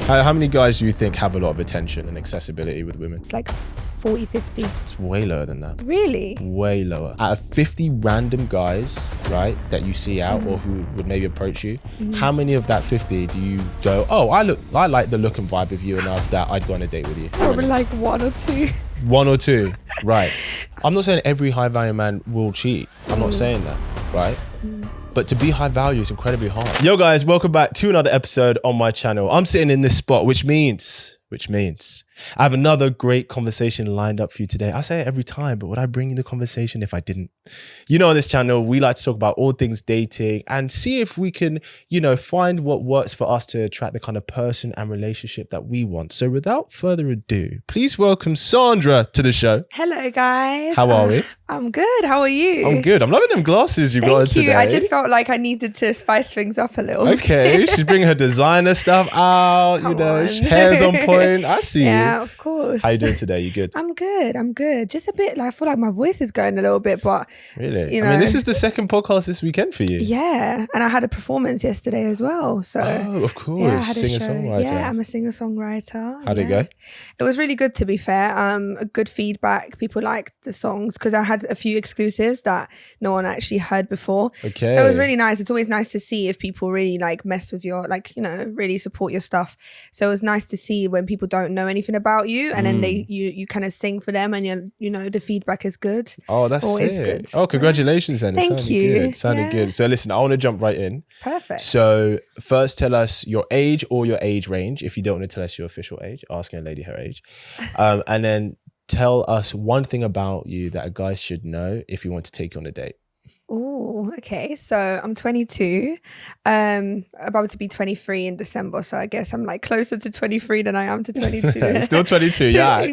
How many guys do you think have a lot of attention and accessibility with women? It's like 40, 50. It's way lower than that. Really? Way lower. Out of 50 random guys, right, that you see out or who would maybe approach you, how many of that 50 do you go, oh, I like the look and vibe of you enough that I'd go on a date with you? Probably like 1 or 2. 1 or 2, right. I'm not saying every high value man will cheat. I'm not saying that, right? But to be high value is incredibly hard. Yo guys, welcome back to another episode on my channel. I'm sitting in this spot, which means I have another great conversation lined up for you today. I say it every time, but would I bring you the conversation if I didn't? You know, on this channel, we like to talk about all things dating and see if we can, you know, find what works for us to attract the kind of person and relationship that we want. So without further ado, please welcome Sandra to the show. Hello, guys. How are we? I'm good. How are you? I'm good. I'm loving them glasses you've got on today. Thank you. I just felt like I needed to spice things up a little. Okay. She's bringing her designer stuff out, Come you know, on. hair's on point. I see you. Yeah, of course. How you doing today? You good? I'm good. Just a bit, like, I feel like my voice is going a little bit, but Really? you I mean, know. this is the second podcast this weekend for you. yeah. And I had a performance yesterday as well. So Oh, of course. yeah, I had a show. Singer-songwriter. Yeah, I'm a singer-songwriter. How'd it go? It was really good, to be fair. A good feedback. People liked the songs because I had a few exclusives that no one actually heard before. Okay. So it was really nice. It's always nice to see if people really like mess with your, like, you know, really support your stuff. So it was nice to see when people don't know anything about you and then you kind of sing for them and you know the feedback is good. Oh, that's Always sick. good. Oh, congratulations then. It Thank sounded you. good. It sounded Yeah. good. So listen, I want to jump right in. Perfect. So first tell us your age or your age range. If you don't want to tell us your official age, asking a lady her age. And then tell us one thing about you that a guy should know if you want to take you on a date. Oh, okay. So I'm 22, about to be 23 in December. So I guess I'm like closer to 23 than I am to 22. Still 22, So yeah.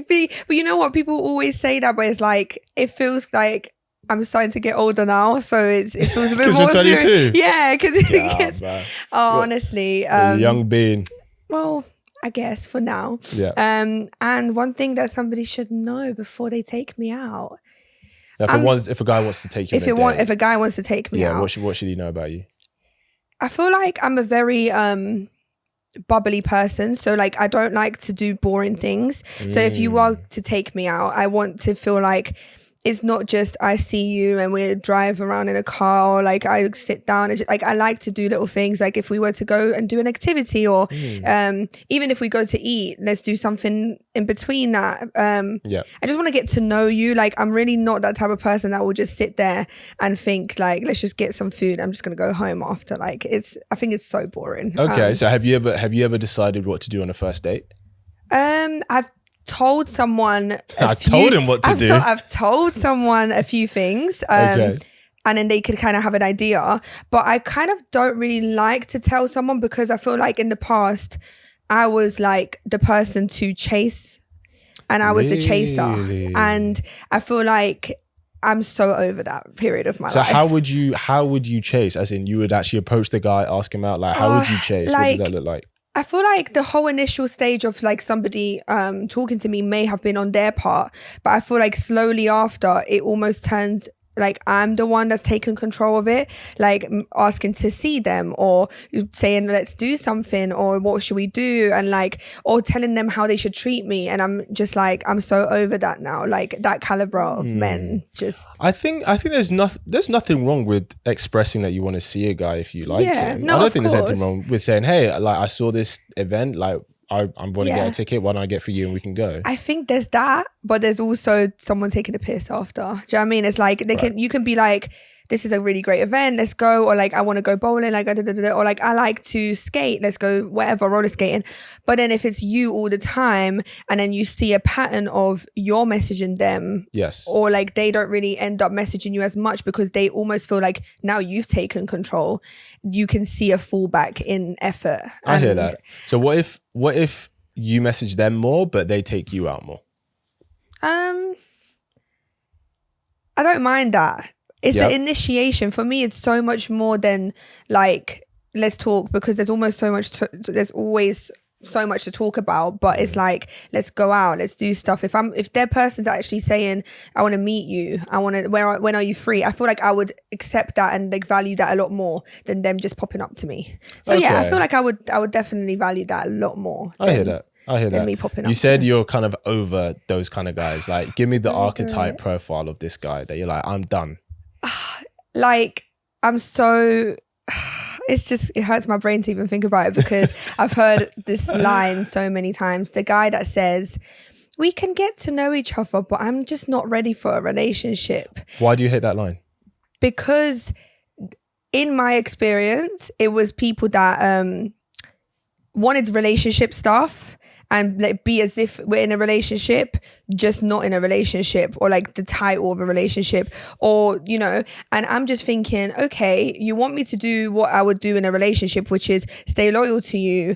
but you know what? People always say that, but it's like, it feels like I'm starting to get older now. So it feels a bit 'Cause more you're 22? serious. Yeah, because Yeah, it gets, man. honestly. A young bean. Well, I guess for now. Yeah. And one thing that somebody should know before they take me out. Now, if a guy wants to take you on a date, If a guy wants to take me out. what should he know about you? I feel like I'm a very bubbly person. So like I don't like to do boring things. So if you are to take me out, I want to feel like it's not just I see you and we drive around in a car or like I sit down and just, like I like to do little things. Like if we were to go and do an activity or even if we go to eat, let's do something in between that. I just want to get to know you. Like I'm really not that type of person that will just sit there and think like, let's just get some food. I'm just going to go home after. Like I think it's so boring. Okay. So have you ever decided what to do on a first date? I've told someone told him what to do. I've told someone a few things Okay. and then they could kind of have an idea, but I kind of don't really like to tell someone because I feel like in the past I was like the person to chase and I was the chaser, and I feel like I'm so over that period of my life. So how would you chase? As in you would actually approach the guy, ask him out, like how would you chase? What does that look like? I feel like the whole initial stage of like somebody talking to me may have been on their part, but I feel like slowly after it almost turns like I'm the one that's taken control of it, like asking to see them or saying let's do something or what should we do, and like or telling them how they should treat me, and I'm just like I'm so over that now, like that caliber of men. Just I think there's nothing wrong with expressing that you want to see a guy if you like him. No, I don't of think there's anything course. wrong with saying, hey, like I saw this event, like I'm going to get a ticket. Why don't I get for you and we can go? I think there's that, but there's also someone taking a piss after. Do you know what I mean? It's like you can be like, this is a really great event, let's go, or like I want to go bowling, like or like I like to skate, let's go whatever, roller skating. But then if it's you all the time and then you see a pattern of you're messaging them, Yes, or like they don't really end up messaging you as much because they almost feel like now you've taken control, you can see a fallback in effort. I hear that. So what if you message them more but they take you out more? I don't mind that. It's the initiation. For me, it's so much more than like, let's talk, because there's almost so much, there's always so much to talk about, but it's like, let's go out, let's do stuff. If their person's actually saying, I want to meet you, when are you free, I feel like I would accept that and like value that a lot more than them just popping up to me. So yeah, I feel like I would definitely value that a lot more. I hear that. Me popping up. You said you're kind of over those kind of guys. Like, give me the archetype profile of this guy that you're like, I'm done. Like, I'm so... it hurts my brain to even think about it, because I've heard this line so many times. The guy that says, we can get to know each other, but I'm just not ready for a relationship. Why do you hate that line? Because in my experience, it was people that wanted relationship stuff and like be as if we're in a relationship, just not in a relationship, or like the title of a relationship, or, you know, and I'm just thinking, okay, you want me to do what I would do in a relationship, which is stay loyal to you,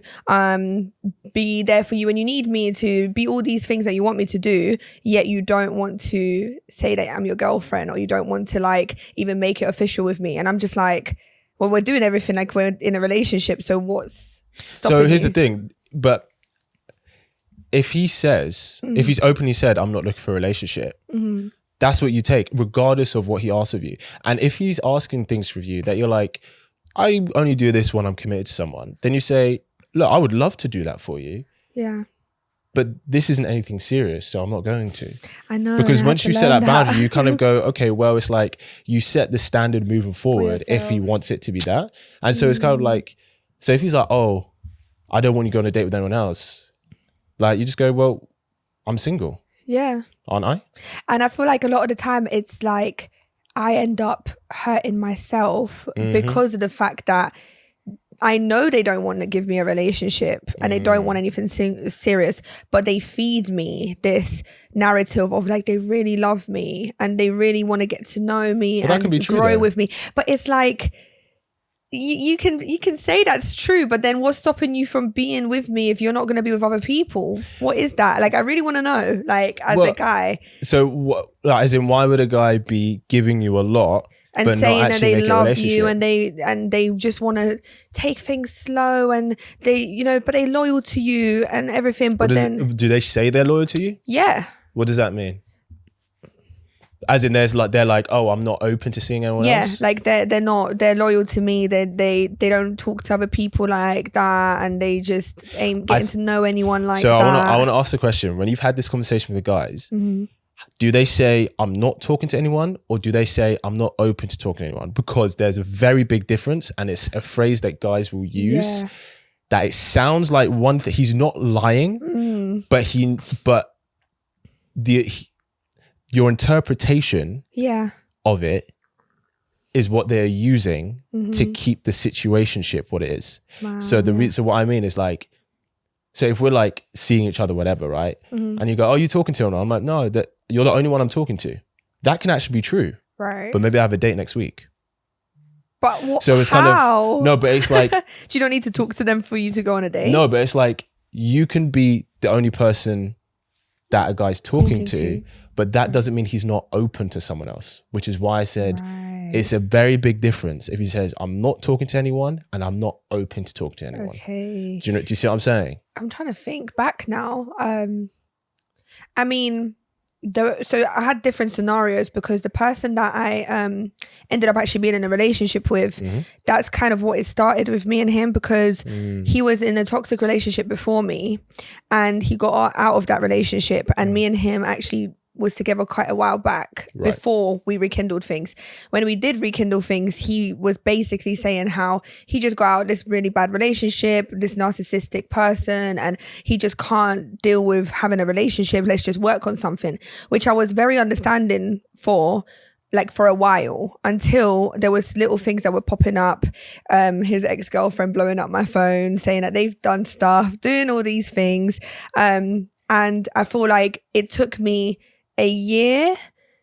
be there for you when you need me, to be all these things that you want me to do, yet you don't want to say that I'm your girlfriend, or you don't want to like even make it official with me. And I'm just like, well, we're doing everything like we're in a relationship, so what's stopping So here's you? the thing, but if he says, if he's openly said, I'm not looking for a relationship, that's what you take, regardless of what he asks of you. And if he's asking things from you that you're like, I only do this when I'm committed to someone, then you say, look, I would love to do that for you. Yeah. But this isn't anything serious, so I'm not going to. I know. Because once you set that boundary, you kind of go, okay, well, it's like you set the standard moving forward if he wants it to be that. And so it's kind of like, so if he's like, oh, I don't want you to go on a date with anyone else, like you just go, well, I'm single. Yeah. Aren't I? And I feel like a lot of the time it's like I end up hurting myself because of the fact that I know they don't want to give me a relationship and they don't want anything serious, but they feed me this narrative of like they really love me and they really want to get to know me and grow with me. But it's like, you can say that's true, but then what's stopping you from being with me if you're not going to be with other people? What is that? Like, I really want to know, like, as a guy. So, as in, why would a guy be giving you a lot and but saying not that they love you and they just want to take things slow and they, you know, but they're loyal to you and everything? But do they say they're loyal to you? Yeah. What does that mean? As in, they're like, oh, I'm not open to seeing anyone else. Yeah, like they're loyal to me. They don't talk to other people like that, and they just ain't getting to know anyone like that. So I want to ask a question. When you've had this conversation with the guys, do they say I'm not talking to anyone, or do they say I'm not open to talking to anyone? Because there's a very big difference, and it's a phrase that guys will use. That it sounds like one thing. He's not lying, but your interpretation of it is what they're using to keep the situationship what it is. Wow, so so what I mean is like, so if we're like seeing each other, whatever, right? And you go, oh, you talking to him? I'm like, no, that you're the only one I'm talking to. That can actually be true. Right. But maybe I have a date next week. But what? So it's kind of, no, but it's like, you don't need to talk to them for you to go on a date. No, but it's like, you can be the only person that a guy's talking to, but that doesn't mean he's not open to someone else, which is why I said it's a very big difference if he says, I'm not talking to anyone and I'm not open to talk to anyone. Okay. Do you see what I'm saying? I'm trying to think back now. I mean, so I had different scenarios because the person that I ended up actually being in a relationship with, that's kind of what it started with me and him, because he was in a toxic relationship before me and he got out of that relationship, and me and him actually was together quite a while back before we rekindled things. When we did rekindle things, he was basically saying how he just got out of this really bad relationship, this narcissistic person, and he just can't deal with having a relationship. Let's just work on something, which I was very understanding for, like, for a while, until there was little things that were popping up. His ex-girlfriend blowing up my phone, saying that they've done stuff, doing all these things. And I feel like it took me a year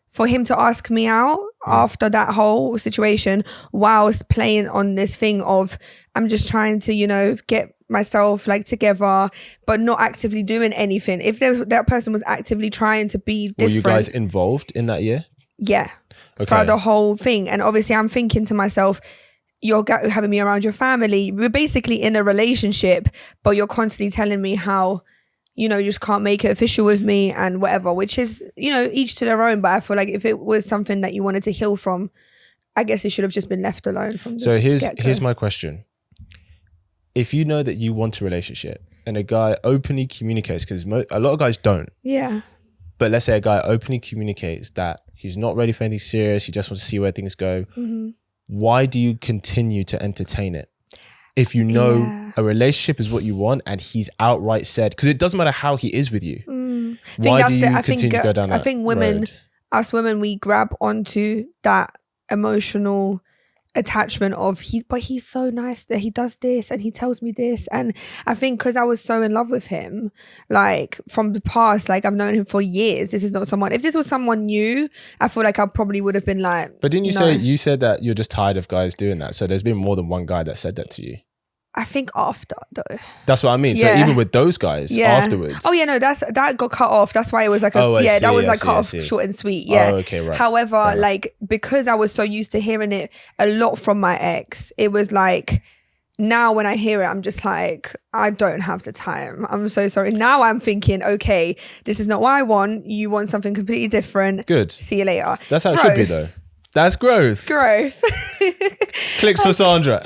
for him to ask me out after that whole situation, whilst playing on this thing of, I'm just trying to, you know, get myself like together, but not actively doing anything. If that person was actively trying to be different. Were you guys involved in that year? Yeah. Okay. For the whole thing. And obviously I'm thinking to myself, you're having me around your family. We're basically in a relationship, but you're constantly telling me how, you just can't make it official with me and whatever, which is, each to their own. But I feel like if it was something that you wanted to heal from, I guess it should have just been left alone from the So here's my question. If you know that you want a relationship and a guy openly communicates, because a lot of guys don't. Yeah. But let's say a guy openly communicates that he's not ready for anything serious, he just wants to see where things go. Mm-hmm. Why do you continue to entertain it? If you know a relationship is what you want and he's outright said, because it doesn't matter how he is with you. Why do you continue to go down that road? I think women, us women, we grab onto that emotional attachment of but he's so nice that he does this and he tells me this. And I think because I was so in love with him, like from the past, like I've known him for years. This is not someone, if this was someone new, I feel like I probably would have been like, but didn't you said that you're just tired of guys doing that? So there's been more than one guy that said that to you. I think after though. That's what I mean. So even with those guys afterwards. Oh yeah, no, that got cut off. That's why it was like cut off short and sweet. Yeah. Oh, okay, right. However, like because I was so used to hearing it a lot from my ex, it was like now when I hear it, I'm just like, I don't have the time. I'm so sorry. Now I'm thinking, okay, this is not what I want. You want something completely different. Good. See you later. That's how it should be though. That's growth. Clicks for Sandra.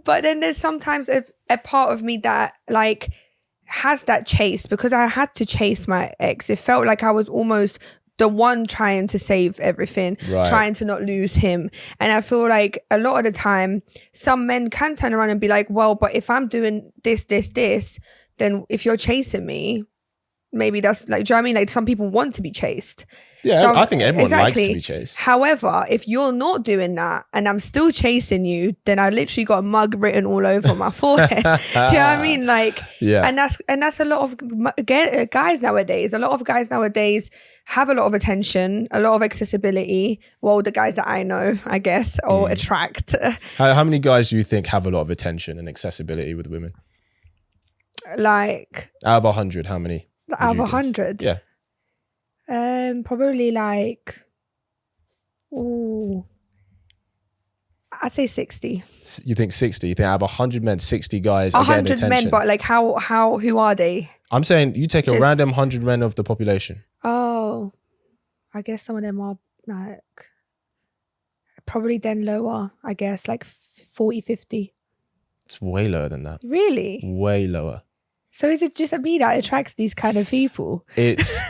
but then there's sometimes a part of me that like has that chase, because I had to chase my ex. It felt like I was almost the one trying to save everything, trying to not lose him. And I feel like a lot of the time, some men can turn around and be like, well, but if I'm doing this, then if you're chasing me, maybe that's like, do you know what I mean? Like some people want to be chased. Yeah, so, I think everyone likes to be chased. However, if you're not doing that and I'm still chasing you, then I literally got a mug written all over my forehead. Do you know what I mean? Like, and that's a lot of guys nowadays. A lot of guys nowadays have a lot of attention, a lot of accessibility. Well, the guys that I know, I guess, or attract. How many guys do you think have a lot of attention and accessibility with women? Like out of 100, how many? Out of 100? Yeah. Probably like, I'd say 60. You think 60? You think out of 100 men, 60 guys are getting attention? 100 men, but like who are they? I'm saying you take a random 100 men of the population. Oh, I guess some of them are like, probably then lower, I guess, like 40, 50. It's way lower than that. Really? Way lower. So is it just me that attracts these kind of people? It's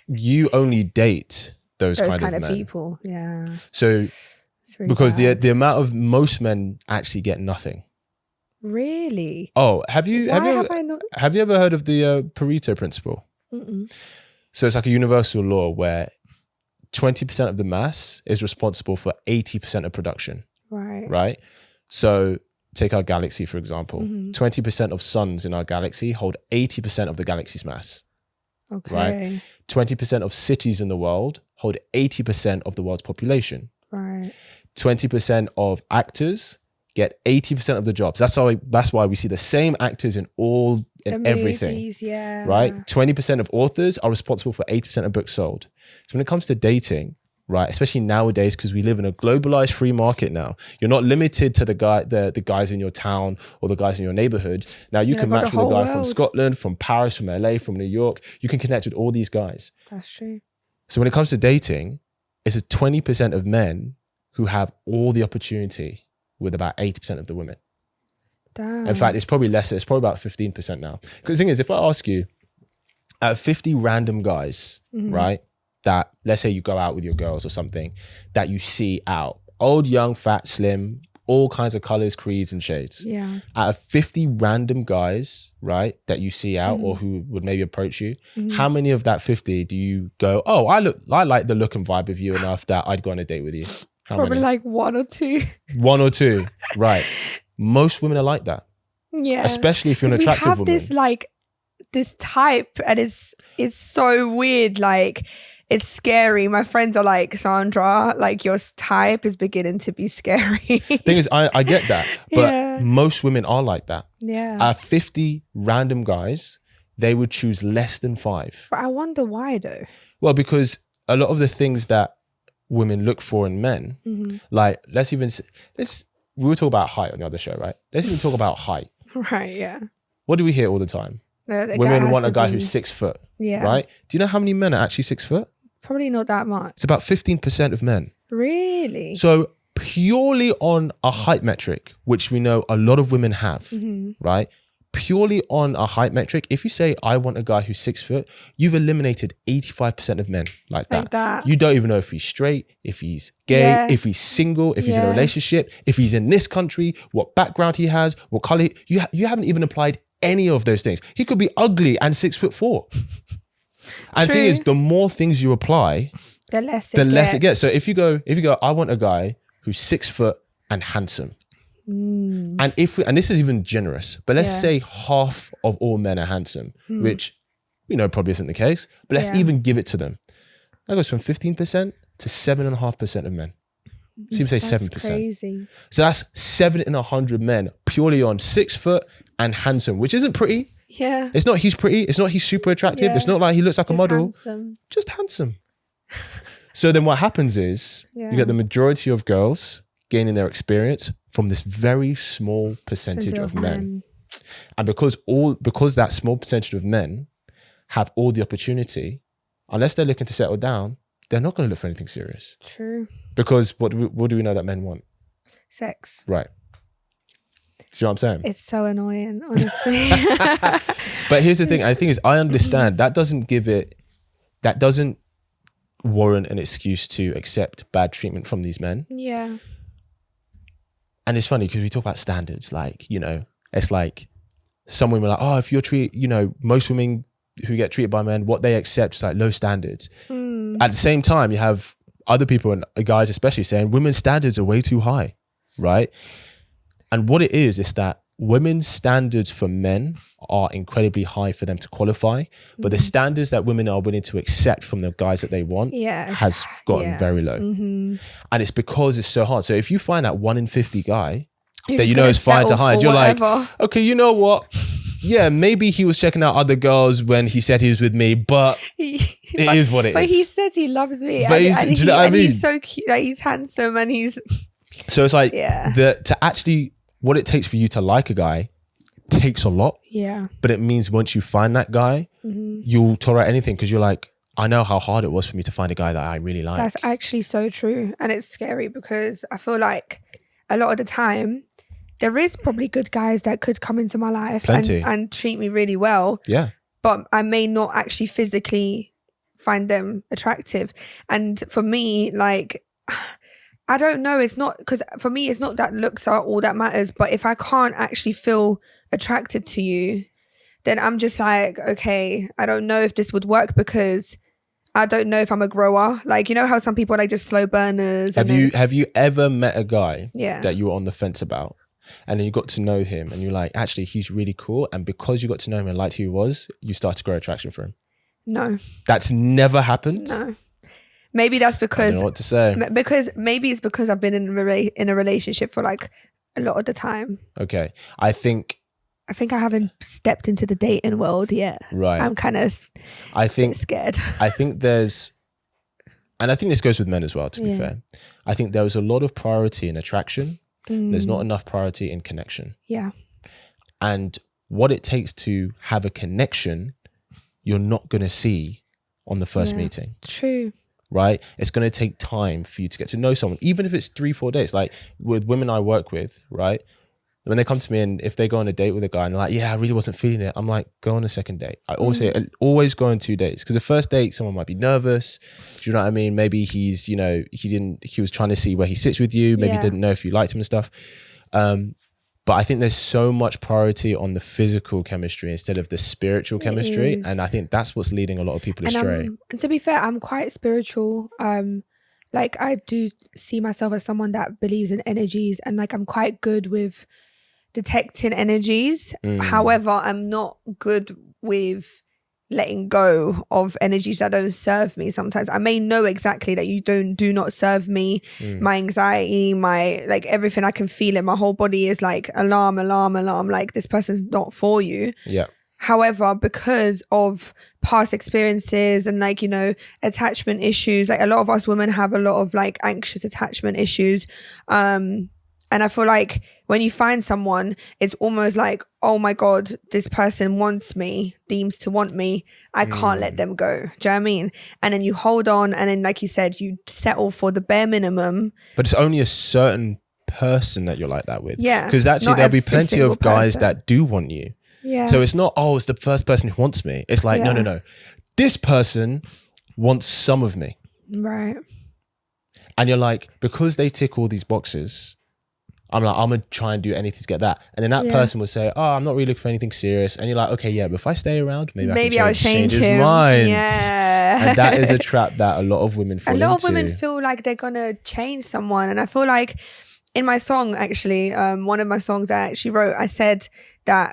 you only date those kind of men. people. Yeah. So really because the amount of most men actually get nothing. Really? Oh, have you ever heard of the Pareto principle? Mm-mm. So it's like a universal law where 20% of the mass is responsible for 80% of production. Right. So take our galaxy, for example. 20% of suns in our galaxy hold 80% of the galaxy's mass. Okay. Right? 20% of cities in the world hold 80% of the world's population. Right. 20% of actors get 80% of the jobs. That's why we see the same actors in everything. Movies, yeah. Right? 20% of authors are responsible for 80% of books sold. So when it comes to dating, right, especially nowadays, because we live in a globalized free market now, you're not limited to the guys in your town or the guys in your neighborhood. Now you can match with a guy from Scotland, from Paris, from LA, from New York. You can connect with all these guys. That's true. So when it comes to dating, it's a 20% of men who have all the opportunity with about 80% of the women. Damn. In fact, it's probably lesser. It's probably about 15% now. Because the thing is, if I ask you, out of 50 random guys, right, that let's say you go out with your girls or something, that you see out, old, young, fat, slim, all kinds of colors, creeds and shades. Yeah. Out of 50 random guys, right, that you see out or who would maybe approach you, how many of that 50 do you go, oh, I like the look and vibe of you enough that I'd go on a date with you? Probably like one or two. One or two, right. Most women are like that. Yeah. Especially if you're an attractive woman. We have this type, and it's so weird. Like, it's scary. My friends are like, Sandra, like your type is beginning to be scary. Thing is, I get that, but most women are like that. Yeah. Out of 50 random guys, they would choose less than 5. But I wonder why though. Well, because a lot of the things that women look for in men, like we were talking about height on the other show, right? Let's even talk about height. Right, yeah. What do we hear all the time? Women want a guy who's 6 foot, right? Do you know how many men are actually 6 foot? Probably not that much. It's about 15% of men. Really? So purely on a height metric, which we know a lot of women have, right? Purely on a height metric, if you say, I want a guy who's 6 foot, you've eliminated 85% of men like that. You don't even know if he's straight, if he's gay, if he's single, if he's in a relationship, if he's in this country, what background he has, what color. You haven't even applied any of those things. He could be ugly and 6'4". And the thing is, the more things you apply, the less it gets. So if you go, I want a guy who's 6 foot and handsome. And this is even generous, but let's say half of all men are handsome, which we know probably isn't the case, but let's even give it to them. That goes from 15% to 7.5% of men. Let's even say 7%. Crazy. So that's 7 in 100 men purely on 6 foot and handsome, which isn't pretty. Yeah. It's not he's pretty. It's not he's super attractive. Yeah. It's not like he looks like a model. Handsome. Just handsome. So then what happens is you get the majority of girls gaining their experience from this very small percentage of men. And because that small percentage of men have all the opportunity, unless they're looking to settle down, they're not going to look for anything serious. True. Because what do we know that men want? Sex. Right. See what I'm saying? It's so annoying, honestly. But here's the thing. I think I understand that doesn't warrant an excuse to accept bad treatment from these men. Yeah. And it's funny because we talk about standards, like, it's like some women are like, oh, if you're most women who get treated by men, what they accept is like low standards. At the same time, you have other people and guys especially saying women's standards are way too high, right? And what it is that women's standards for men are incredibly high for them to qualify, but the standards that women are willing to accept from the guys that they want has gotten very low. And it's because it's so hard. So if you find that 1 in 50 guy that is fine to hide, you're like, okay, you know what? Yeah, maybe he was checking out other girls when he said he was with me, but it is what it is. But he says he loves me. But do you know what I mean? He's so cute, like he's handsome and he's... So it's like, what it takes for you to like a guy takes a lot. Yeah. But it means once you find that guy, you'll tolerate anything because you're like, I know how hard it was for me to find a guy that I really like. That's actually so true. And it's scary because I feel like a lot of the time, there is probably good guys that could come into my life and treat me really well. Yeah. But I may not actually physically find them attractive. And for me, like... I don't know. It's not, because for me, it's not that looks are all that matters. But if I can't actually feel attracted to you, then I'm just like, okay, I don't know if this would work because I don't know if I'm a grower. Like, you know how some people are like just slow burners. Have you ever met a guy that you were on the fence about and then you got to know him and you're like, actually, he's really cool. And because you got to know him and liked who he was, you started to grow attraction for him? No. That's never happened? No. Maybe that's because... I don't know what to say. Because maybe it's because I've been in a relationship for like a lot of the time. Okay. I think I haven't stepped into the dating world yet. Right. I'm kind of scared. I think there's... And I think this goes with men as well, to be fair. I think there was a lot of priority in attraction. There's not enough priority in connection. Yeah. And what it takes to have a connection, you're not going to see on the first meeting. True. Right? It's going to take time for you to get to know someone, even if it's 3-4 dates. Like with women I work with, right? When they come to me and if they go on a date with a guy and they're like, yeah, I really wasn't feeling it. I'm like, go on a second date. I always say, always go on 2 dates. Because the first date, someone might be nervous. Do you know what I mean? Maybe he was trying to see where he sits with you. Maybe he didn't know if you liked him and stuff. But I think there's so much priority on the physical chemistry instead of the spiritual chemistry. And I think that's what's leading a lot of people astray. And to be fair, I'm quite spiritual. Like I do see myself as someone that believes in energies and like I'm quite good with detecting energies. However, I'm not good with letting go of energies that don't serve me. Sometimes I may know exactly that you do not serve me. My anxiety, my like everything, I can feel it. My whole body is like alarm. Like this person's not for you. Yeah. However, because of past experiences and like, you know, attachment issues, like a lot of us women have a lot of like anxious attachment issues. And I feel like when you find someone, it's almost like, oh my God, this person wants me, deems to want me. I can't let them go. Do you know what I mean? And then you hold on, and then like you said, you settle for the bare minimum. But it's only a certain person that you're like that with. Yeah. Because actually there'll be plenty of guys that do want you. Yeah. So it's not, oh, it's the first person who wants me. It's like, no. This person wants some of me. Right. And you're like, because they tick all these boxes, I'm going to try and do anything to get that. And then that person will say, oh, I'm not really looking for anything serious. And you're like, okay, yeah, but if I stay around, maybe I'll change his mind. Yeah. And that is a trap that a lot of women fall into. A lot of women feel like they're going to change someone. And I feel like in my song, actually, one of my songs I actually wrote, I said that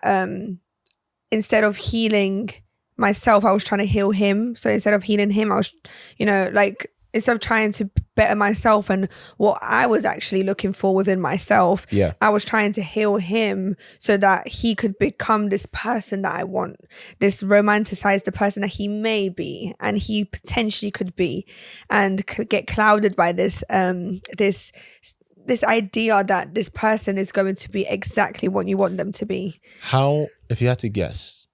instead of healing myself, I was trying to heal him. So instead of healing him, I was, you know, like, instead of trying to better myself and what I was actually looking for within myself, I was trying to heal him so that he could become this person that I want, this romanticized person that he may be and he potentially could be, and could get clouded by this this idea that this person is going to be exactly what you want them to be. How, if you had to guess,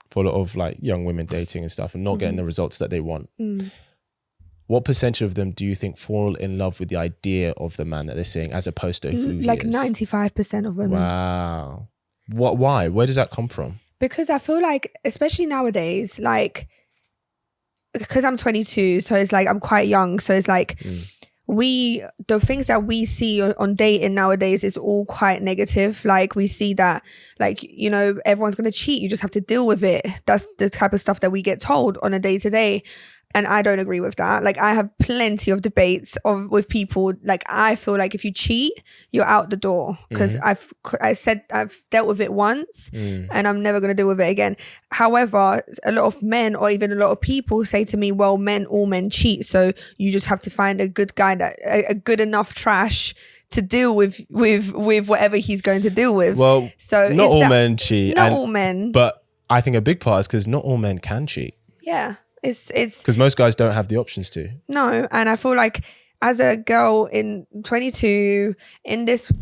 for a lot of like young women dating and stuff and not getting the results that they want, what percentage of them do you think fall in love with the idea of the man that they're seeing as opposed to who like he is? 95% of women. Wow. Why? Where does that come from? Because I feel like, especially nowadays, like, because I'm 22, so it's like I'm quite young. So it's like the things that we see on dating nowadays is all quite negative. Like we see that, like, you know, everyone's going to cheat. You just have to deal with it. That's the type of stuff that we get told on a day to day. And I don't agree with that. Like I have plenty of debates with people. Like I feel like if you cheat, you're out the door, because I've dealt with it once and I'm never going to deal with it again. However, a lot of men or even a lot of people say to me, well, all men cheat. So you just have to find a good guy, a good enough trash to deal with whatever he's going to deal with. Well, so not all men cheat. Not all men. But I think a big part is because not all men can cheat. Yeah. It's because most guys don't have the options to. No, and I feel like as a girl in 22 in this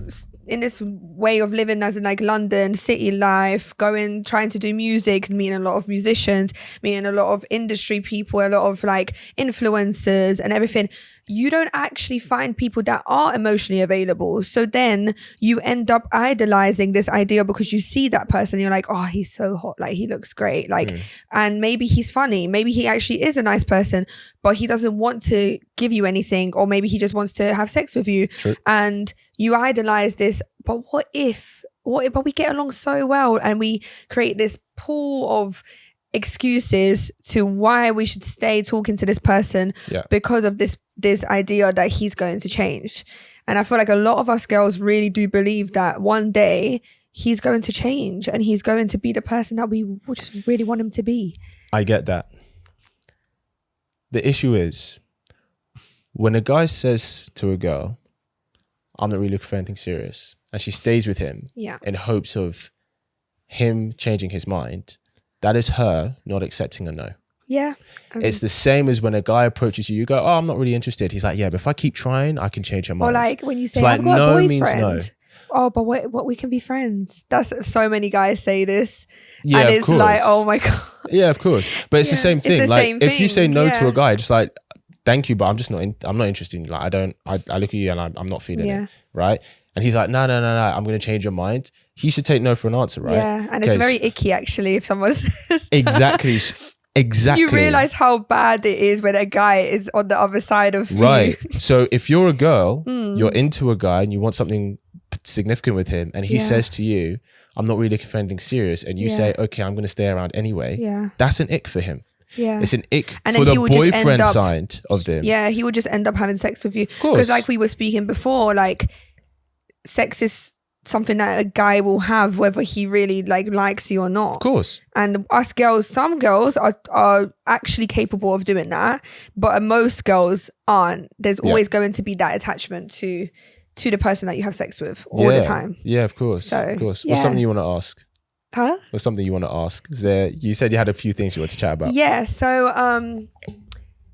way of living, as in like London city life, trying to do music, meeting a lot of musicians, meeting a lot of industry people, a lot of like influencers and everything, you don't actually find people that are emotionally available. So then you end up idolizing this idea because you see that person, you're like, oh, he's so hot, like he looks great, like, and maybe he's funny, maybe he actually is a nice person, but he doesn't want to give you anything, or maybe he just wants to have sex with you. True. And you idolize this, but what if but we get along so well, and we create this pool of excuses to why we should stay talking to this person because of this idea that he's going to change. And I feel like a lot of us girls really do believe that one day he's going to change and he's going to be the person that we just really want him to be. I get that. The issue is when a guy says to a girl, I'm not really looking for anything serious, and she stays with him in hopes of him changing his mind, that is her not accepting a no. Yeah. It's the same as when a guy approaches you, you go, oh, I'm not really interested. He's like, yeah, but if I keep trying, I can change her mind. Or like when you say, I've got a boyfriend. Means no. Oh, but what we can be friends. That's so many guys say this. Yeah, and of it's course. Like, oh my God. Yeah, of course. But it's the same thing. It's the like same if you say thing. no to a guy, just like, thank you, but I'm just not I'm not interested in you. Like I look at you and I'm not feeling it. Right? And he's like, no, I'm going to change your mind. He should take no for an answer, right? Yeah, and it's very icky actually if someone says Exactly. You realize how bad it is when a guy is on the other side of you. Right. So if you're a girl, you're into a guy and you want something significant with him, and he says to you, I'm not really looking for anything serious, and you say, okay, I'm going to stay around anyway. Yeah. That's an ick for him. Yeah. It's an ick for the boyfriend side of them. Yeah, he would just end up having sex with you. Because like we were speaking before, like sex is something that a guy will have whether he really likes you or not. Of course. And us girls, some girls are actually capable of doing that, but most girls aren't. There's always going to be that attachment to the person that you have sex with all the time. Yeah, of course. So, of course. What's something you want to ask? Huh? Or something you want to ask? Is there, you said you had a few things you want to chat about. Yeah. So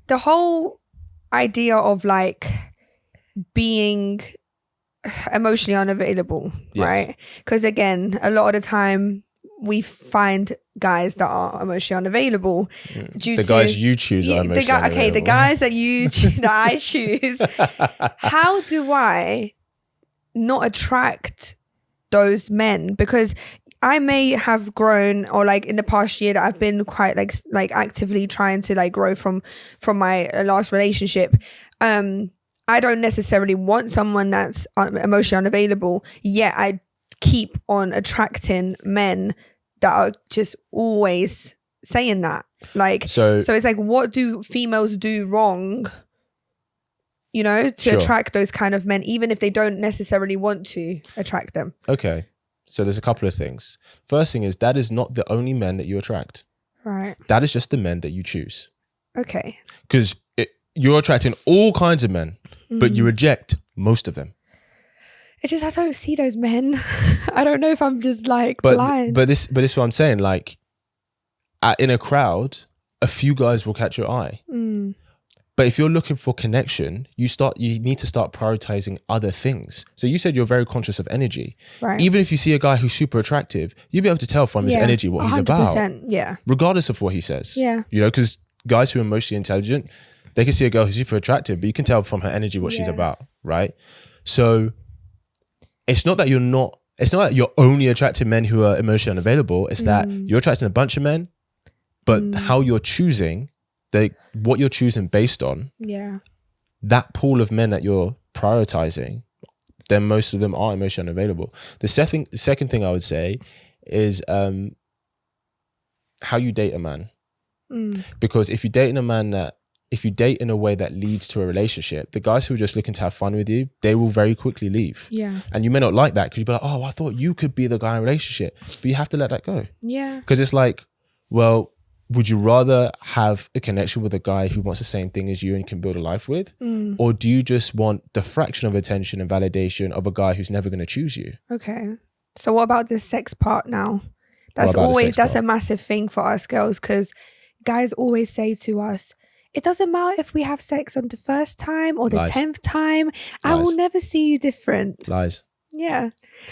the whole idea of like being emotionally unavailable, Yes. right? Because again, a lot of the time we find guys that are emotionally unavailable due The to guys you choose are emotionally unavailable. Okay, the guys that that I choose. How do I not attract those men? Because I may have grown, or like in the past year that I've been quite like actively trying to like grow from my last relationship. I don't necessarily want someone that's emotionally unavailable, yet I keep on attracting men that are just always saying that. Like, so it's like, what do females do wrong, you know, to attract those kind of men, even if they don't necessarily want to attract them? Okay. So there's a couple of things. First thing is, that is not the only men that you attract. Right. That is just the men that you choose. Okay. Because you're attracting all kinds of men, but you reject most of them. It's just, I don't see those men. I don't know if I'm just like blind. But this is what I'm saying. Like, in a crowd, a few guys will catch your eye. But if you're looking for connection, you need to start prioritizing other things. So you said you're very conscious of energy. Right. Even if you see a guy who's super attractive, you'll be able to tell from his energy what he's about. Yeah. Regardless of what he says. Yeah. You know, because guys who are emotionally intelligent, they can see a girl who's super attractive, but you can tell from her energy what she's about, right? So it's not that you're only attracting men who are emotionally unavailable. It's that you're attracting a bunch of men, but how you're choosing, what you're choosing based on, that pool of men that you're prioritizing, then most of them are emotionally unavailable. The second thing I would say is how you date a man. Because if you date in a way that leads to a relationship, the guys who are just looking to have fun with you, they will very quickly leave. Yeah. And you may not like that because you'll be like, oh, I thought you could be the guy in a relationship. But you have to let that go. Yeah. Because it's like, well, would you rather have a connection with a guy who wants the same thing as you and can build a life with? Or do you just want the fraction of attention and validation of a guy who's never going to choose you? Okay. So what about the sex part now? That's a massive thing for us girls, because guys always say to us, it doesn't matter if we have sex on the first time or the 10th time. I will never see you different. Lies. Yeah.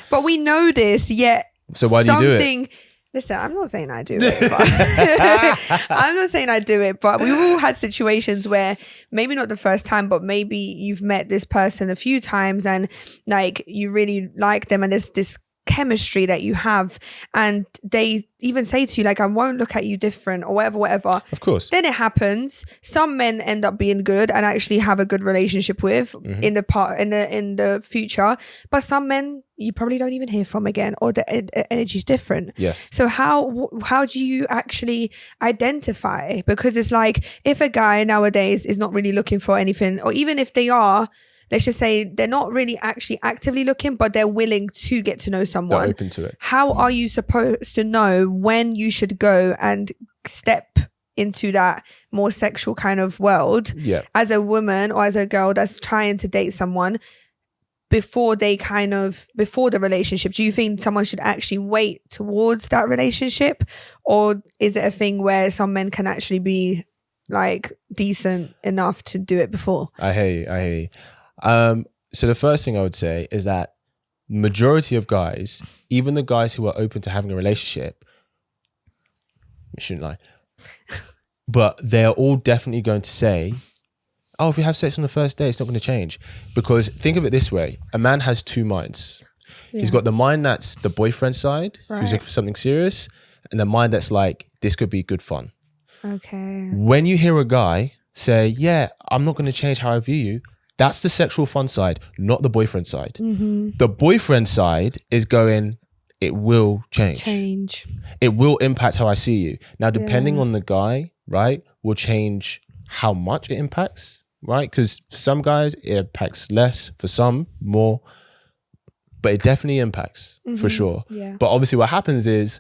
But we know this, yet so why do you do it? Listen, I'm not saying I do it. I'm not saying I do it, but we've all had situations where maybe not the first time, but maybe you've met this person a few times and like you really like them and there's this chemistry that you have, and they even say to you like, I won't look at you different or whatever. Of course. Then it happens. Some men end up being good and actually have a good relationship with in the future, but some men you probably don't even hear from again, or the energy's different. Yes. So how do you actually identify? Because it's like, if a guy nowadays is not really looking for anything, or even if they are, let's just say they're not really actually actively looking, but they're willing to get to know someone. They're open to it. How are you supposed to know when you should go and step into that more sexual kind of world as a woman or as a girl that's trying to date someone before the relationship? Do you think someone should actually wait towards that relationship? Or is it a thing where some men can actually be like decent enough to do it before? I hear you. So the first thing I would say is that majority of guys, even the guys who are open to having a relationship, you shouldn't lie, but they're all definitely going to say, oh, if we have sex on the first day, it's not going to change. Because think of it this way, a man has two minds. Yeah. He's got the mind that's the boyfriend side, who's looking for something serious, and the mind that's like, this could be good fun. Okay. When you hear a guy say, yeah, I'm not going to change how I view you, that's the sexual fun side, not the boyfriend side. The boyfriend side is going, it will change. It will impact how I see you. Now, depending on the guy, right, will change how much it impacts, right? Because for some guys, it impacts less, for some, more. But it definitely impacts, for sure. Yeah. But obviously what happens is,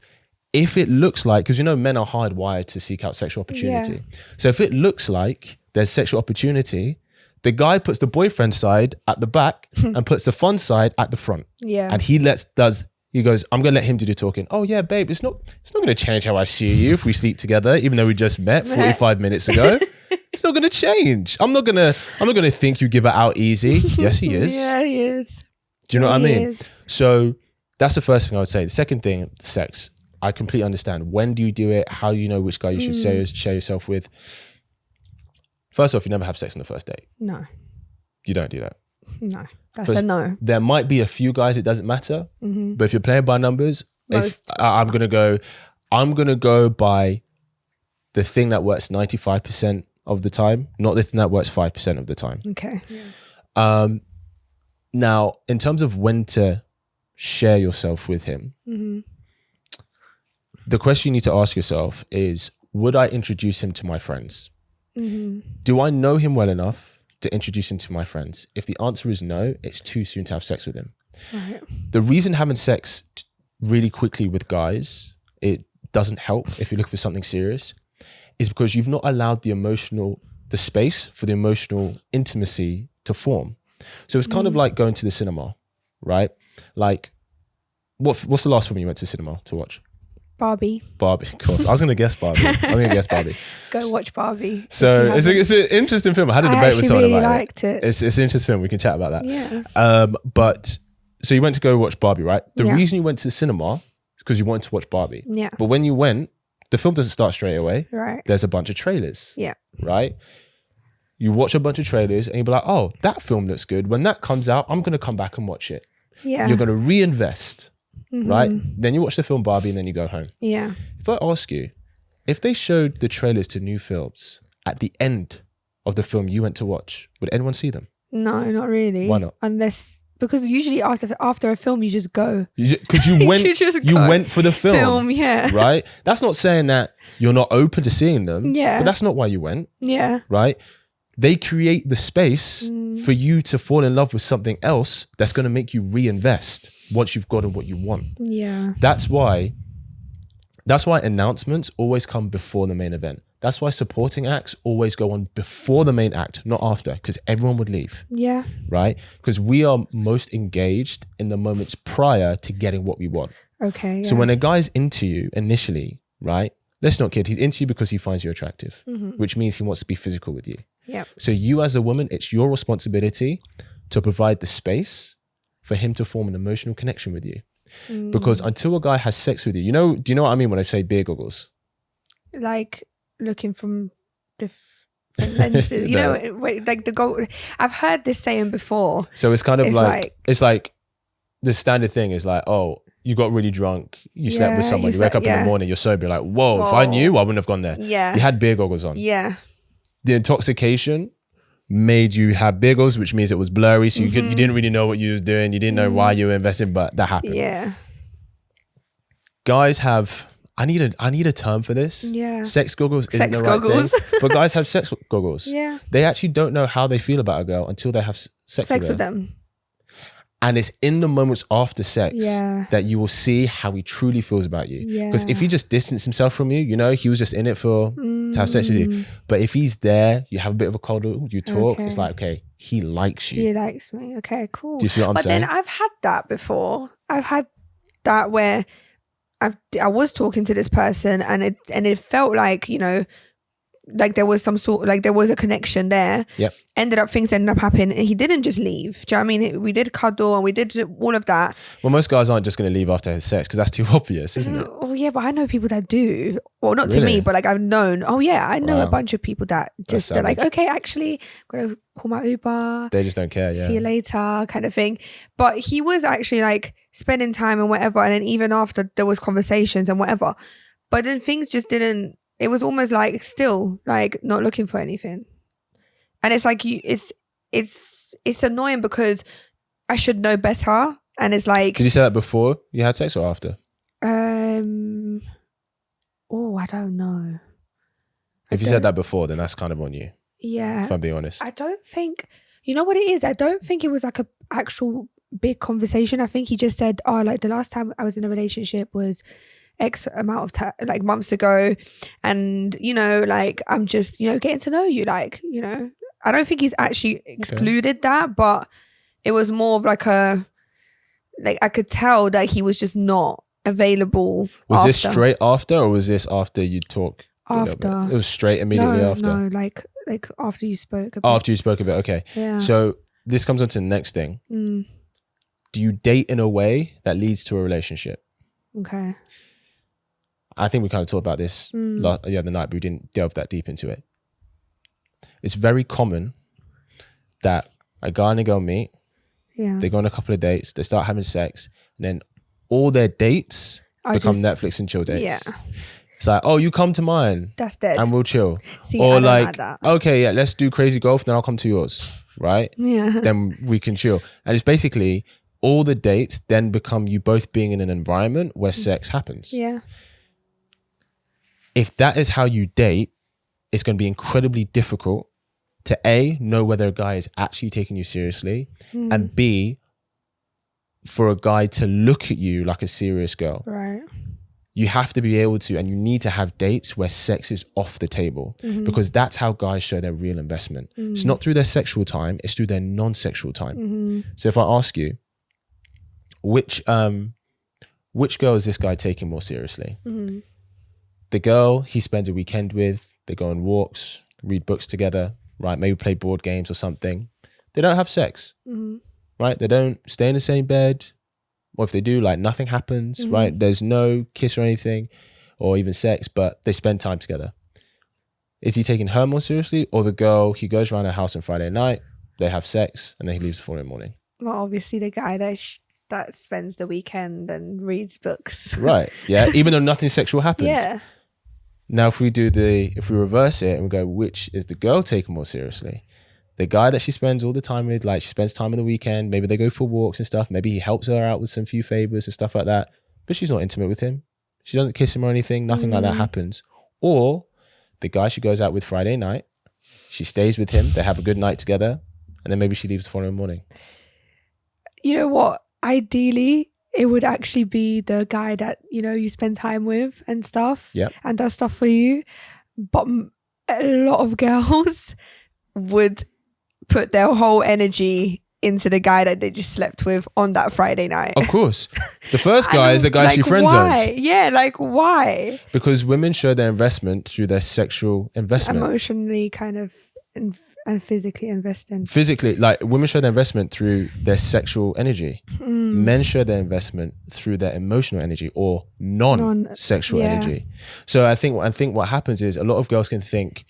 if it looks like, because you know men are hardwired to seek out sexual opportunity. Yeah. So if it looks like there's sexual opportunity, the guy puts the boyfriend side at the back and puts the fun side at the front. Yeah. And he does He goes, I'm gonna let him do the talking. Oh yeah, babe, it's not gonna change how I see you if we sleep together, even though we just met 45 minutes ago. It's not gonna change. I'm not gonna think you give it out easy. Yes, he is. Yeah, he is. Do you know what I mean? Is. So that's the first thing I would say. The second thing, sex. I completely understand. When do you do it? How do you know which guy you should share yourself with? First off, you never have sex on the first date. No. You don't do that. No. That's a no. There might be a few guys it doesn't matter, but if you're playing by numbers, I'm gonna go by the thing that works 95% of the time, not the thing that works 5% of the time. Okay. Yeah. Now, in terms of when to share yourself with him, the question you need to ask yourself is, would I introduce him to my friends? Do I know him well enough to introduce him to my friends? If the answer is no, it's too soon to have sex with him. Right. The reason having sex really quickly with guys, it doesn't help if you look for something serious, is because you've not allowed the space for the emotional intimacy to form. So it's kind of like going to the cinema, right? Like, what's the last film you went to the cinema to watch? Barbie, of course. I was going to guess Barbie. Go watch Barbie. So it's an interesting film. I had a debate with someone about liked it. It's an interesting film. We can chat about that. Yeah. But so you went to go watch Barbie, right? The reason you went to the cinema is because you wanted to watch Barbie. Yeah. But when you went, the film doesn't start straight away. Right. There's a bunch of trailers. Yeah. Right? You watch a bunch of trailers and you'll be like, oh, that film looks good. When that comes out, I'm going to come back and watch it. Yeah. You're going to reinvest. Right? Then you watch the film Barbie and then you go home. Yeah. If I ask you, if they showed the trailers to new films at the end of the film you went to watch, would anyone see them? No, not really. Why not? Because usually after a film you just go. Because you went, you went for the film. Yeah. Right? That's not saying that you're not open to seeing them. Yeah. But that's not why you went. Yeah. Right? They create the space for you to fall in love with something else that's going to make you reinvest once you've gotten what you want. Yeah. That's why announcements always come before the main event. That's why supporting acts always go on before the main act, not after, because everyone would leave. Yeah. Right? Because we are most engaged in the moments prior to getting what we want. Okay. Yeah. So when a guy's into you initially, right? Let's not kid, he's into you because he finds you attractive, which means he wants to be physical with you. Yeah. So you as a woman, it's your responsibility to provide the space for him to form an emotional connection with you. Because until a guy has sex with you, do you know what I mean when I say beer goggles? Like looking from different lenses. You know, like the goal. I've heard this saying before. So it's kind of it's like the standard thing is like, oh, you got really drunk, you slept with someone, you wake up in the morning, you're sober, you're like, whoa, if I knew, I wouldn't have gone there. Yeah. You had beer goggles on. Yeah. The intoxication made you have beer goggles, which means it was blurry, so you didn't really know what you was doing, you didn't know why you were investing, but that happened. Yeah. Guys have, I need a term for this. Yeah. Sex goggles isn't the right thing, but guys have sex goggles. Yeah. They actually don't know how they feel about a girl until they have sex with them. And it's in the moments after sex that you will see how he truly feels about you. Because if he just distanced himself from you, he was just in it to have sex with you. But if he's there, you have a bit of a cuddle, you talk, it's like, okay, he likes you. He likes me. Okay, cool. Do you see what I'm saying? But then I've had that before. I've had that where I was talking to this person and it felt like, like there was some sort, like there was a connection there. Yep. Things ended up happening and he didn't just leave. Do you know what I mean? We did cuddle and we did all of that. Well, most guys aren't just going to leave after his sex because that's too obvious, isn't it? Oh yeah, but I know people that do. Well, not to me, but like I've known. Oh yeah, I know a bunch of people that just they're like, okay, actually, I'm gonna call my Uber. They just don't care. Yeah. See you later, kind of thing. But he was actually like spending time and whatever, and then even after there was conversations and whatever. But then things just didn't. It was almost like still like not looking for anything, and it's like it's annoying because I should know better, and it's like. Did you say that before you had sex or after? Oh, I don't know. If you said that before, then that's kind of on you. Yeah. If I'm being honest. I don't think, you know what it is? I don't think it was like a actual big conversation. I think he just said, oh, like the last time I was in a relationship was X amount of like months ago. And, like I'm just, getting to know you. Like, I don't think he's actually excluded that, but it was more of like like I could tell that he was just not available. Was this straight after, or was this after you talk? After. It was straight immediately after. No, like after you spoke a bit. After you spoke a bit, okay. Yeah. So this comes on to the next thing. Do you date in a way that leads to a relationship? Okay. I think we kind of talked about this the other night, but we didn't delve that deep into it. It's very common that a guy and a girl meet, they go on a couple of dates, they start having sex, and then all their dates become Netflix and chill dates. Yeah. It's like, oh, you come to mine. That's dead. And we'll chill. See, or I don't like that. Okay, yeah, let's do crazy golf, then I'll come to yours. Right? Yeah. Then we can chill. And it's basically all the dates then become you both being in an environment where sex happens. Yeah. If that is how you date, it's going to be incredibly difficult to A, know whether a guy is actually taking you seriously, and B, for a guy to look at you like a serious girl. Right. You have to be able to, and you need to have dates where sex is off the table, because that's how guys show their real investment. It's not through their sexual time, it's through their non-sexual time. So if I ask you, which girl is this guy taking more seriously? The girl he spends a weekend with, they go on walks, read books together, right? Maybe play board games or something. They don't have sex, right? They don't stay in the same bed. Or if they do, like nothing happens, right? There's no kiss or anything or even sex, but they spend time together. Is he taking her more seriously, or the girl, he goes around her house on Friday night, they have sex, and then he leaves the following morning? Well, obviously the guy that spends the weekend and reads books. Right, yeah, even though nothing sexual happened. Yeah. Now, if we reverse it and we go, which is the girl taken more seriously? The guy that she spends all the time with, like she spends time on the weekend, maybe they go for walks and stuff, maybe he helps her out with some few favors and stuff like that, but she's not intimate with him. She doesn't kiss him or anything, nothing like that happens. Or the guy she goes out with Friday night, she stays with him, they have a good night together, and then maybe she leaves the following morning. You know what? Ideally, it would actually be the guy that, you spend time with and stuff, and does stuff for you. But a lot of girls would put their whole energy into the guy that they just slept with on that Friday night. Of course. The first guy is the guy she friend-zoned. Why? Yeah, like why? Because women show their investment through their sexual investment. Emotionally kind of and physically investing. Physically, like women show their investment through their sexual energy. Men show their investment through their emotional energy or non-sexual energy. So I think what happens is a lot of girls can think,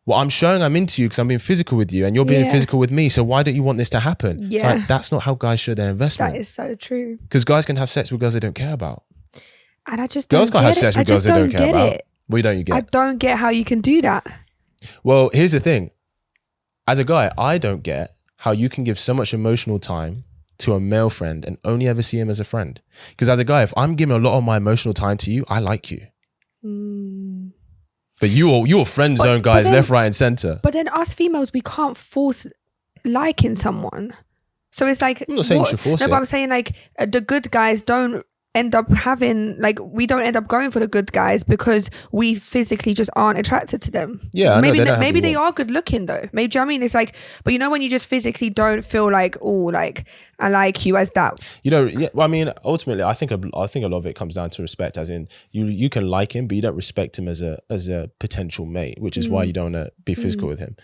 well, I'm showing I'm into you because I'm being physical with you and you're being physical with me. So why don't you want this to happen? Yeah. It's like, that's not how guys show their investment. That is so true. Because guys can have sex with girls they don't care about. And I just girls can't have sex with girls they don't care about. What don't you get? I don't get how you can do that. Well, here's the thing. As a guy, I don't get how you can give so much emotional time to a male friend and only ever see him as a friend. Because as a guy, if I'm giving a lot of my emotional time to you, I like you. But you're friend zone guys left, right, and center. But then us females, we can't force liking someone. So it's like, I'm not saying you should force it. But I'm saying like the good guys don't end up having, like, we don't end up going for the good guys because we physically just aren't attracted to them. Yeah, maybe they are good looking though. Maybe, do you know what I mean? It's like, but when you just physically don't feel like, oh, like I like you as that. Well, I mean, ultimately, I think a lot of it comes down to respect. As in, you can like him, but you don't respect him as a potential mate, which is why you don't want to be physical with him.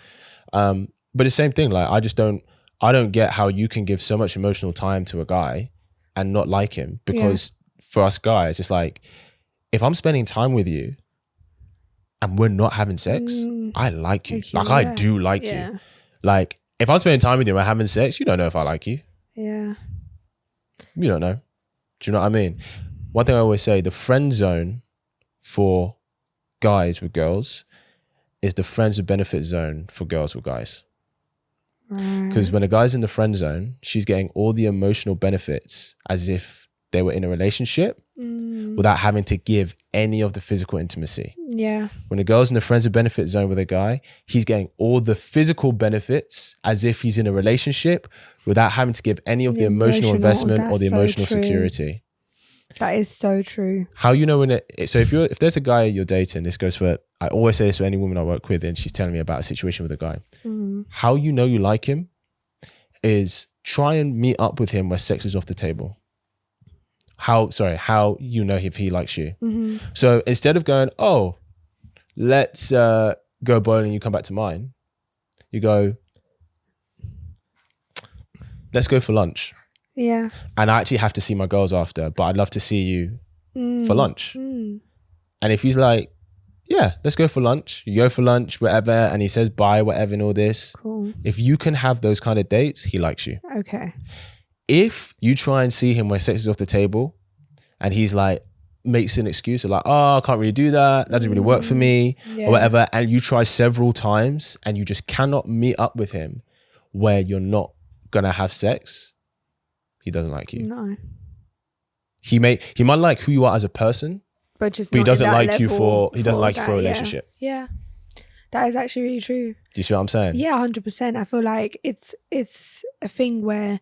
But the same thing, like I don't get how you can give so much emotional time to a guy and not like him, because for us guys, it's like, if I'm spending time with you and we're not having sex, I like you. Like, I do like you. Like, if I'm spending time with you and we're having sex, you don't know if I like you. Yeah. You don't know. Do you know what I mean? One thing I always say, the friend zone for guys with girls is the friends with benefit zone for girls with guys. Because when a guy's in the friend zone, she's getting all the emotional benefits as if they were in a relationship without having to give any of the physical intimacy. Yeah. When a girl's in the friends with benefit zone with a guy, he's getting all the physical benefits as if he's in a relationship without having to give any of the emotional investment or the emotional security. That is so true. How you know so if there's a guy you're dating, this goes for, I always say this to any woman I work with and she's telling me about a situation with a guy. How you know you like him is try and meet up with him where sex is off the table. how you know if he likes you. So instead of going, oh, let's go bowling, you come back to mine, you go, let's go for lunch. Yeah. And I actually have to see my girls after, but I'd love to see you for lunch. And if he's like, yeah, let's go for lunch. You go for lunch, whatever. And he says bye, whatever, and all this. Cool. If you can have those kind of dates, he likes you. Okay. If you try and see him where sex is off the table and he's like, makes an excuse of like, oh, I can't really do that. That doesn't really work for me or whatever. And you try several times and you just cannot meet up with him where you're not going to have sex, he doesn't like you. No. He might like who you are as a person, but he doesn't like you for a relationship. Yeah. That is actually really true. Do you see what I'm saying? Yeah, 100%. I feel like it's a thing where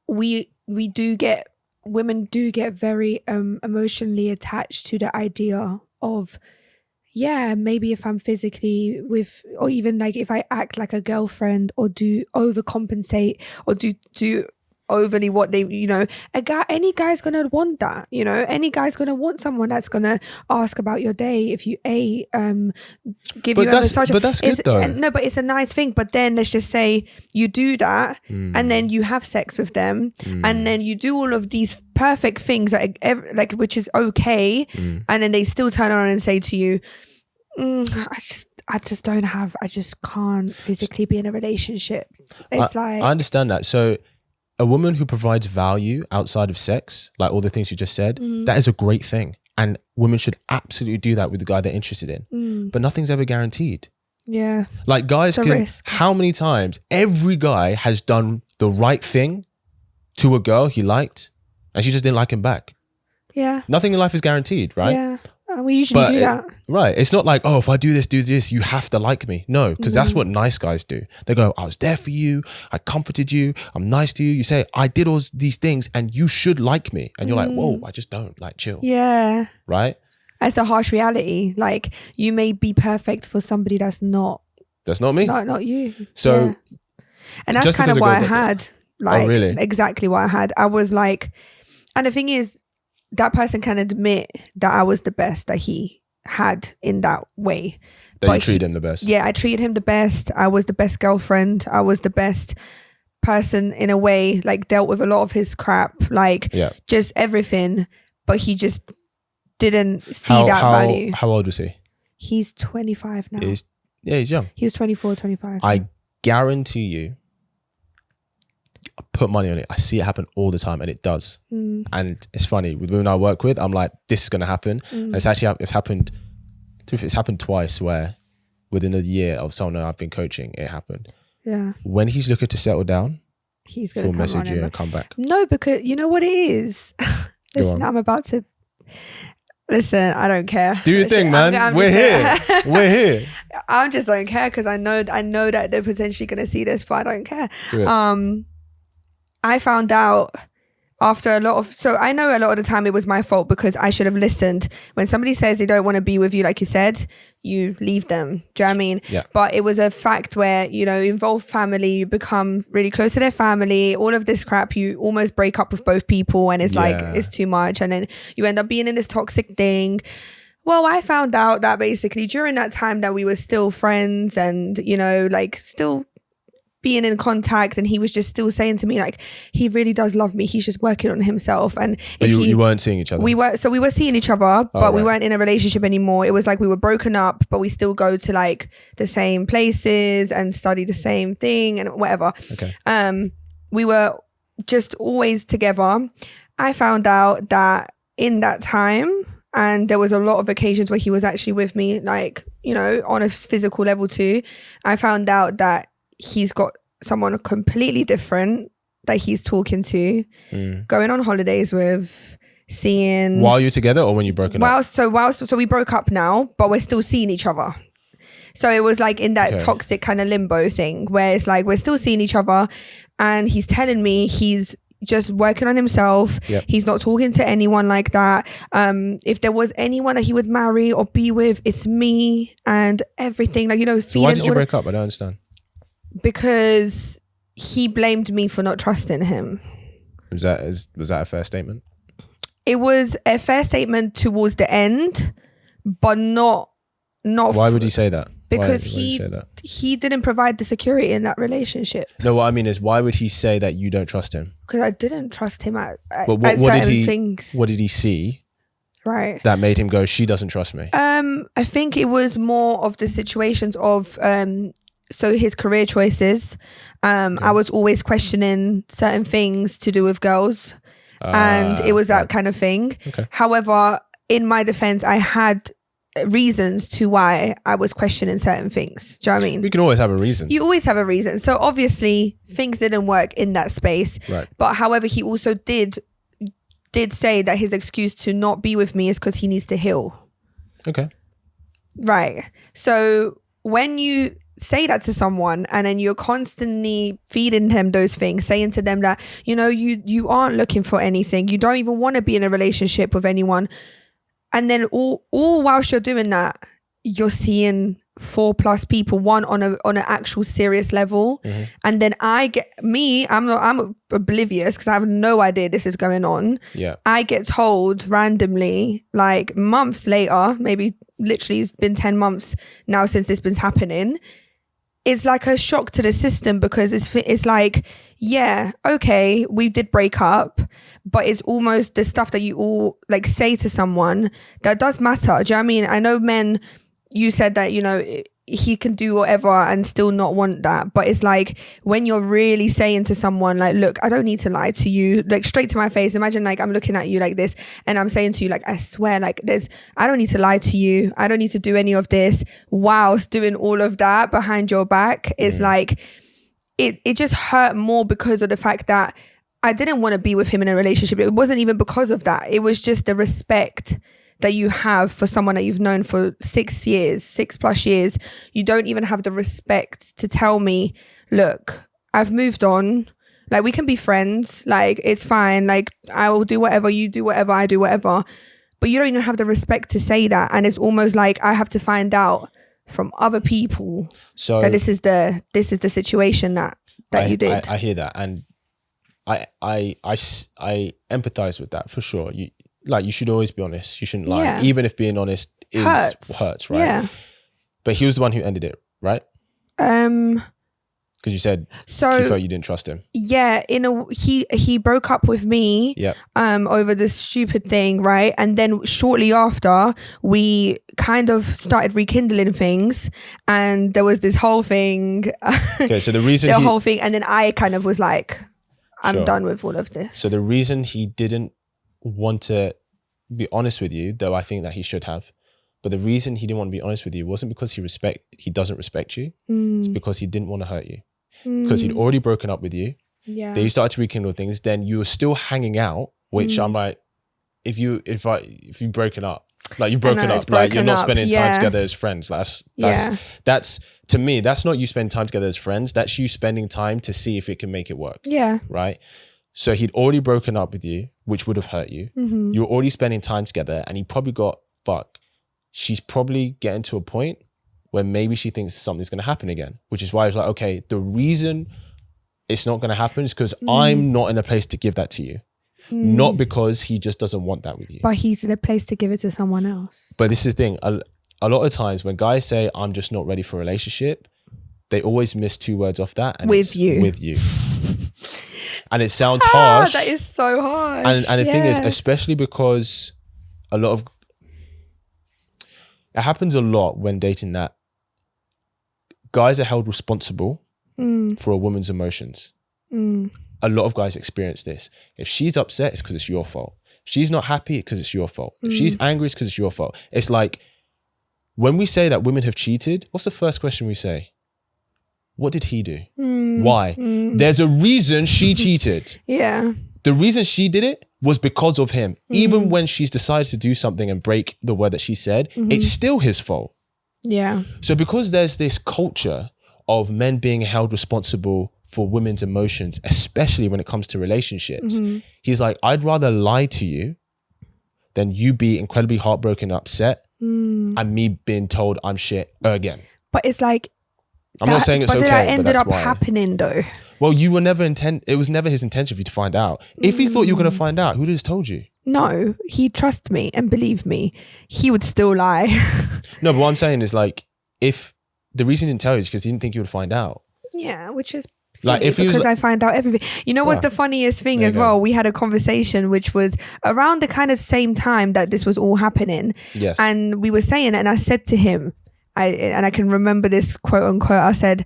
women do get very emotionally attached to the idea of, yeah, maybe if I'm physically with, or even like if I act like a girlfriend or do overcompensate or do overly what they, any guy's gonna want that, any guy's gonna want someone that's gonna ask about your day if you give you a massage. But that's good though. No, but it's a nice thing. But then let's just say you do that and then you have sex with them and then you do all of these perfect things like which is okay, and then they still turn around and say to you, I just can't physically be in a relationship. It's I understand that. So a woman who provides value outside of sex, like all the things you just said, that is a great thing. And women should absolutely do that with the guy they're interested in. But nothing's ever guaranteed. Yeah. Like guys how many times every guy has done the right thing to a girl he liked and she just didn't like him back. Yeah. Nothing in life is guaranteed, right? Yeah. We usually do that. Right. It's not like, oh, if I do this, you have to like me. No, because that's what nice guys do. They go, I was there for you. I comforted you. I'm nice to you. You say, I did all these things and you should like me. And you're like, whoa, I just don't. Like, chill. Yeah. Right? That's a harsh reality. Like, you may be perfect for somebody that's not me. Not you. So. Yeah. And that's kind of what I had. Like, really? Exactly what I had. I was like, and the thing is, that person can admit that I was the best that he had in that way. That you treated him the best. Yeah, I treated him the best. I was the best girlfriend. I was the best person in a way, like dealt with a lot of his crap, like just everything. But he just didn't see that value. How old was he? He's 25 now. He's young. He was 24, 25. I guarantee you, I put money on it. I see it happen all the time, and it does. And it's funny with women I work with. I'm like, this is going to happen. And it's happened. It's happened twice where within a year of someone I've been coaching, it happened. Yeah. When he's looking to settle down, he's going to message you and come back. No, because you know what it is. Listen, I'm about to. Listen, I don't care. Do your thing, man. We're here. We're here. I just don't care because I know that they're potentially going to see this, but I don't care. I found out after so I know a lot of the time it was my fault because I should have listened. When somebody says they don't want to be with you, like you said, you leave them. Do you know what I mean? Yeah. But it was a fact where, you involve family, you become really close to their family, all of this crap, you almost break up with both people and it's like, it's too much. And then you end up being in this toxic thing. Well, I found out that basically during that time that we were still friends and, like still being in contact, and he was just still saying to me like he really does love me, he's just working on himself. And you weren't seeing each other. We were seeing each other, but we weren't in a relationship anymore. It was like we were broken up, but we still go to like the same places and study the same thing and whatever. Okay. We were just always together. I found out that in that time, and there was a lot of occasions where he was actually with me, like, on a physical level too. I found out that he's got someone completely different that he's talking to, going on holidays with, seeing. While you're together or when you broken up? So we broke up now, but we're still seeing each other. So it was like in that toxic kind of limbo thing where it's like we're still seeing each other and he's telling me he's just working on himself. Yep. He's not talking to anyone like that. If there was anyone that he would marry or be with, it's me and everything. Like, so why did you break up? I don't understand. Because he blamed me for not trusting him. Was that a fair statement? It was a fair statement towards the end, but not. Why would he say that? Because why would he say that? He didn't provide the security in that relationship. No, what I mean is, why would he say that you don't trust him? Because I didn't trust him at what certain did he? things. What did he see? Right. That made him go, she doesn't trust me. I think it was more of the situations of so his career choices. I was always questioning certain things to do with girls, and it was that kind of thing. Okay. However, in my defense, I had reasons to why I was questioning certain things. Do you know what I mean? We can always have a reason. You always have a reason. So obviously things didn't work in that space. Right. But however, he also did say that his excuse to not be with me is because he needs to heal. Okay. Right. So when you say that to someone and then you're constantly feeding them those things, saying to them that, you know, you aren't looking for anything, you don't even want to be in a relationship with anyone, and then all whilst you're doing that, you're seeing 4+ people, one on an actual serious level. Mm-hmm. And then I'm oblivious because I have no idea this is going on. Yeah. I get told randomly, like months later, maybe literally it's been 10 months now since this been happening. It's like a shock to the system because it's like, yeah, okay, we did break up, but it's almost the stuff that you all like say to someone that does matter. Do you know what I mean? I know men, you said that, you know, he can do whatever and still not want that. But it's like when you're really saying to someone like, look, I don't need to lie to you, like straight to my face. Imagine like I'm looking at you like this and I'm saying to you like, I swear, like I don't need to lie to you. I don't need to do any of this whilst doing all of that behind your back. It's like, it just hurt more because of the fact that I didn't want to be with him in a relationship. It wasn't even because of that. It was just the respect that you have for someone that you've known for 6+ years. You don't even have the respect to tell me, look, I've moved on. Like, we can be friends. Like, it's fine. Like, I will do whatever, you do whatever, I do whatever. But you don't even have the respect to say that. And it's almost like I have to find out from other people that this is the situation that you did. I hear that. And I empathize with that for sure. You should always be honest. You shouldn't lie. Yeah. Even if being honest hurts, right? Yeah. But he was the one who ended it, right? Because you said he felt you didn't trust him. Yeah, he broke up with me over this stupid thing, right? And then shortly after, we kind of started rekindling things, and there was this whole thing. Okay, so the reason whole thing, and then I kind of was like, I'm done with all of this. So the reason he didn't want to be honest with you, though I think that he should have, but the reason he didn't want to be honest with you wasn't because he doesn't respect you. It's because he didn't want to hurt you. Because he'd already broken up with you. Yeah. Then you started to rekindle things. Then you were still hanging out, which I'm like, if you've broken up, like you've broken up, like you're not spending time together as friends. That's to me, that's not you spending time together as friends. That's you spending time to see if it can make it work. Yeah. Right. So he'd already broken up with you, which would have hurt you. Mm-hmm. You were already spending time together, and he probably got, she's probably getting to a point where maybe she thinks something's going to happen again, which is why I was like, okay, the reason it's not going to happen is because I'm not in a place to give that to you. Not because he just doesn't want that with you. But he's in a place to give it to someone else. But this is the thing. A lot of times when guys say, I'm just not ready for a relationship, they always miss 2 words off that. And with you. And it sounds harsh. That is so harsh. And the thing is, especially because it happens a lot when dating, that guys are held responsible for a woman's emotions. A lot of guys experience this. If she's upset, it's because it's your fault. If she's not happy, it's because it's your fault. If she's angry, it's because it's your fault. It's like, when we say that women have cheated, what's the first question we say? What did he do? Why? There's a reason she cheated. Yeah. The reason she did it was because of him. Even when she's decided to do something and break the word that she said, it's still his fault. Yeah. So because there's this culture of men being held responsible for women's emotions, especially when it comes to relationships, he's like, I'd rather lie to you than you be incredibly heartbroken and upset and me being told I'm shit again. But it's like, I'm not saying it's okay, but that ended up happening though. Well, it was never his intention for you to find out. If he thought you were going to find out, who would have told you? no, he trusts me and believe me, he would still lie. No, but what I'm saying is like, if the reason he didn't tell you is because he didn't think you would find out. Yeah, which is silly, Like, if he was because like, I find out everything. You know what's the funniest thing as well? We had a conversation which was around the kind of same time that this was all happening. Yes. And we were saying it, and I said to him, I can remember this quote unquote, I said,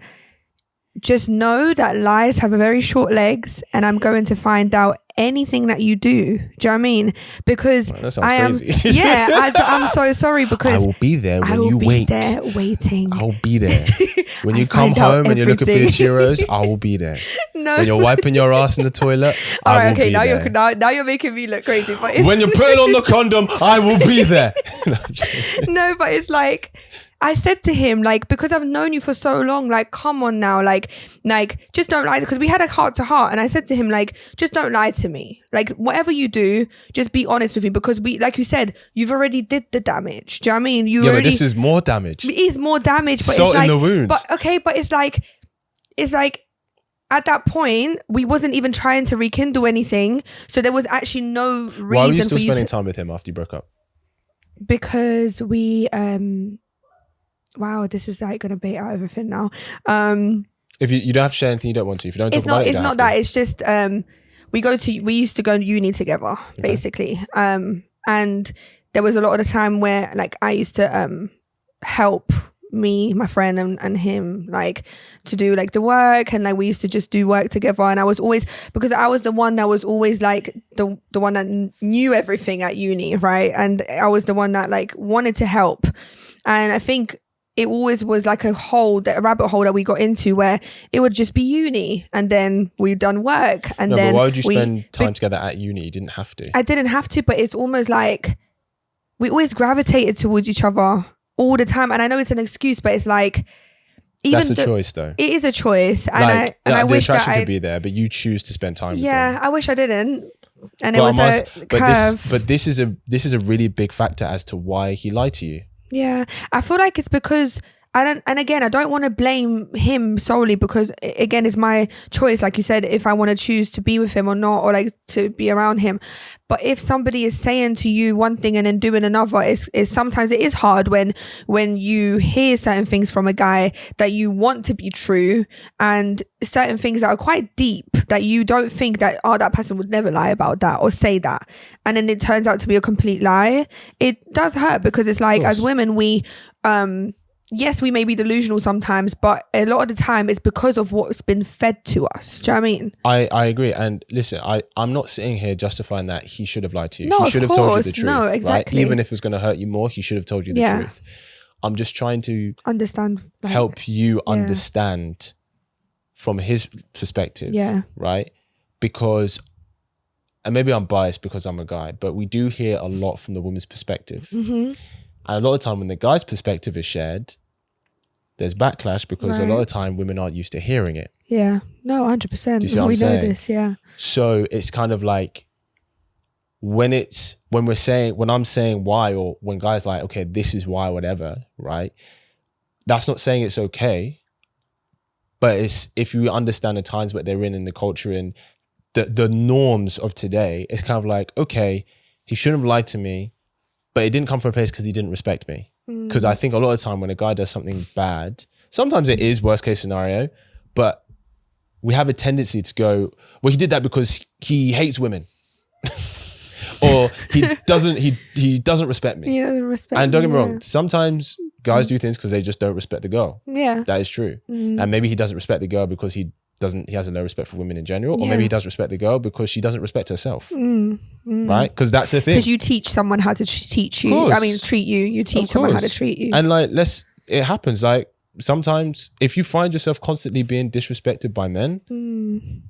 just know that lies have very short legs, and I'm going to find out anything that you do. Do you know what I mean? Because that sounds crazy. Yeah, I'm so sorry, because I will be there when you wake. I will be there waiting. I will be there. When you come home and you're looking for your Cheerios, I will be there. No. When you're wiping your ass in the toilet, I will be there. Now you're making me look crazy. But when you're putting on the condom, I will be there. No, but it's like, I said to him, like, because I've known you for so long, like, come on now, like, just don't lie. Because we had a heart to heart, and I said to him, like, just don't lie to me. Like, whatever you do, just be honest with me. Because like you said, you've already did the damage. Do you know what I mean? But this is more damage. It is more damage, but Salt it's like, in the wound. But okay, but it's like at that point, we wasn't even trying to rekindle anything, so there was actually no reason. Why were you still for spending time with him after you broke up? Because we wow, this is like gonna bait out everything now. If you don't have to share anything you don't want to. If you don't talk about it, it's not that. It's just we used to go to uni together, basically. And there was a lot of the time where like I used to help me, my friend, and him, like, to do like the work, and like we used to just do work together. And I was always, because I was the one that was always like the one that knew everything at uni, right? And I was the one that like wanted to help. And I think it always was like a rabbit hole that we got into, where it would just be uni, and then we'd done work, and then. But why would you spend time together at uni? You didn't have to. I didn't have to, but it's almost like we always gravitated towards each other all the time. And I know it's an excuse, but it's like, that's a choice, though. It is a choice, and I wish that the attraction could be there, but you choose to spend time with them. Yeah, I wish I didn't. And it was a curve. But this is a really big factor as to why he lied to you. Yeah, I feel like it's because I don't want to blame him solely, because again, it's my choice, like you said, if I want to choose to be with him or not, or like to be around him. But if somebody is saying to you one thing and then doing another, is sometimes it is hard when you hear certain things from a guy that you want to be true, and certain things that are quite deep that you don't think that, oh, that person would never lie about that or say that, and then it turns out to be a complete lie. It does hurt, because it's like, as women, we yes, we may be delusional sometimes, but a lot of the time it's because of what's been fed to us. Do you know what I mean? I agree. And listen, I'm not sitting here justifying that he should have lied to you. No, he should have told you the truth. No, exactly. Right? Even if it's going to hurt you more, he should have told you the truth. I'm just trying to understand, help you understand from his perspective. Yeah. Right? Because, and maybe I'm biased because I'm a guy, but we do hear a lot from the woman's perspective. Mm-hmm. And a lot of time when the guy's perspective is shared, there's backlash, because a lot of time women aren't used to hearing it. Yeah. No, 100%. Do you see what I'm saying? We know this, yeah. So it's kind of like when I'm saying why, or when guys like, okay, this is why, whatever, right? That's not saying it's okay. But it's, if you understand the times what they're in the culture and the norms of today, it's kind of like, okay, he shouldn't have lied to me, but it didn't come from a place because he didn't respect me. Because I think a lot of the time when a guy does something bad, sometimes it is worst case scenario, but we have a tendency to go, well, he did that because he hates women. Or he doesn't respect me. He doesn't respect me. And don't get me wrong, sometimes guys do things because they just don't respect the girl. Yeah. That is true. And maybe he doesn't respect the girl because he has a low respect for women in general, or maybe he does respect the girl because she doesn't respect herself, right? Because that's the thing. Because you teach someone how to teach you. I mean, treat you. You teach someone how to treat you. And like, it happens. Like sometimes, if you find yourself constantly being disrespected by men,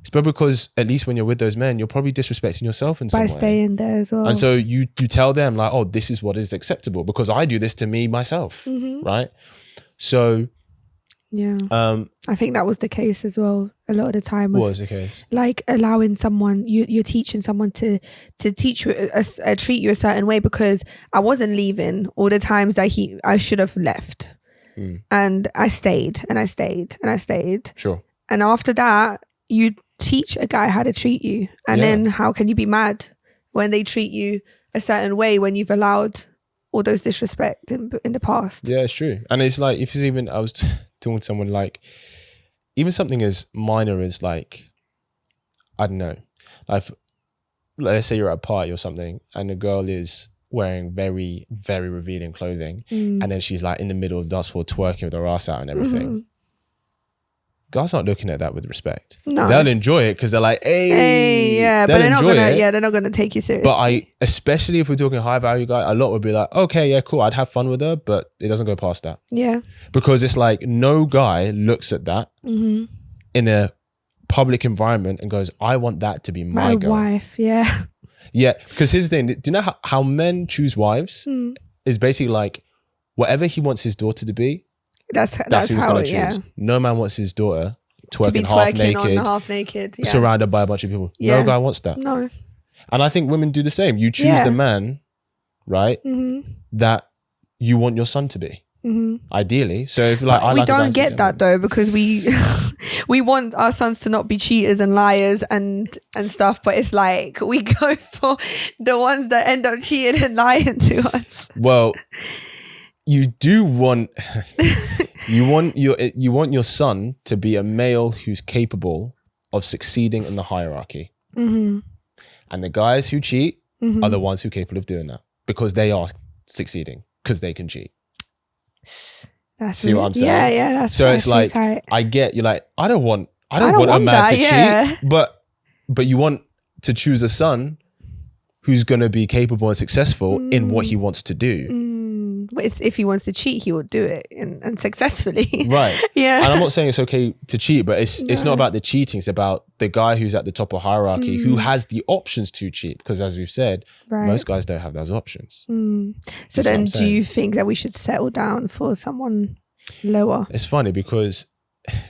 it's probably because at least when you're with those men, you're probably disrespecting yourself in some way. By staying there as well. And so you tell them like, oh, this is what is acceptable because I do this to me myself, right? So. Yeah. I think that was the case as well. A lot of the time. What was the case? Like allowing someone, you're teaching someone to teach you, treat you a certain way, because I wasn't leaving all the times that I should have left. And I stayed and I stayed and I stayed. Sure. And after that, you teach a guy how to treat you. And then how can you be mad when they treat you a certain way when you've allowed all those disrespect in the past. Yeah, it's true. And it's like, if it's even, I was talking to someone, like, even something as minor as, like, I don't know, like, let's say you're at a party or something and the girl is wearing very, very revealing clothing, and then she's like in the middle of the dance floor twerking with her ass out and everything. Guys aren't looking at that with respect. No. They'll enjoy it because they're like, hey, yeah, but they're not gonna take you seriously. But especially if we're talking high value guy, a lot would be like, okay, yeah, cool, I'd have fun with her, but it doesn't go past that. Yeah. Because it's like, no guy looks at that in a public environment and goes, I want that to be my girl. Wife, yeah. Yeah, because here's the thing, do you know how men choose wives? Is basically like, whatever he wants his daughter to be, that's who he's going to choose. Yeah. No man wants his daughter twerking half naked, surrounded by a bunch of people. Yeah. No guy wants that. No. And I think women do the same. You choose the man, right, that you want your son to be. Ideally. So if like, we don't get that though, because we want our sons to not be cheaters and liars and stuff, but it's like we go for the ones that end up cheating and lying to us. Well, you do want you want your son to be a male who's capable of succeeding in the hierarchy. And the guys who cheat are the ones who are capable of doing that because they are succeeding because they can cheat. See what I'm saying? Yeah, that's so it's like I get you're like, I don't want a man to cheat, but you want to choose a son who's gonna be capable and successful in what he wants to do. But if he wants to cheat, he will do it and successfully. Right. Yeah. And I'm not saying it's okay to cheat, but it's not about the cheating. It's about the guy who's at the top of hierarchy who has the options to cheat. Because as we've said, most guys don't have those options. So then do you think that we should settle down for someone lower? It's funny because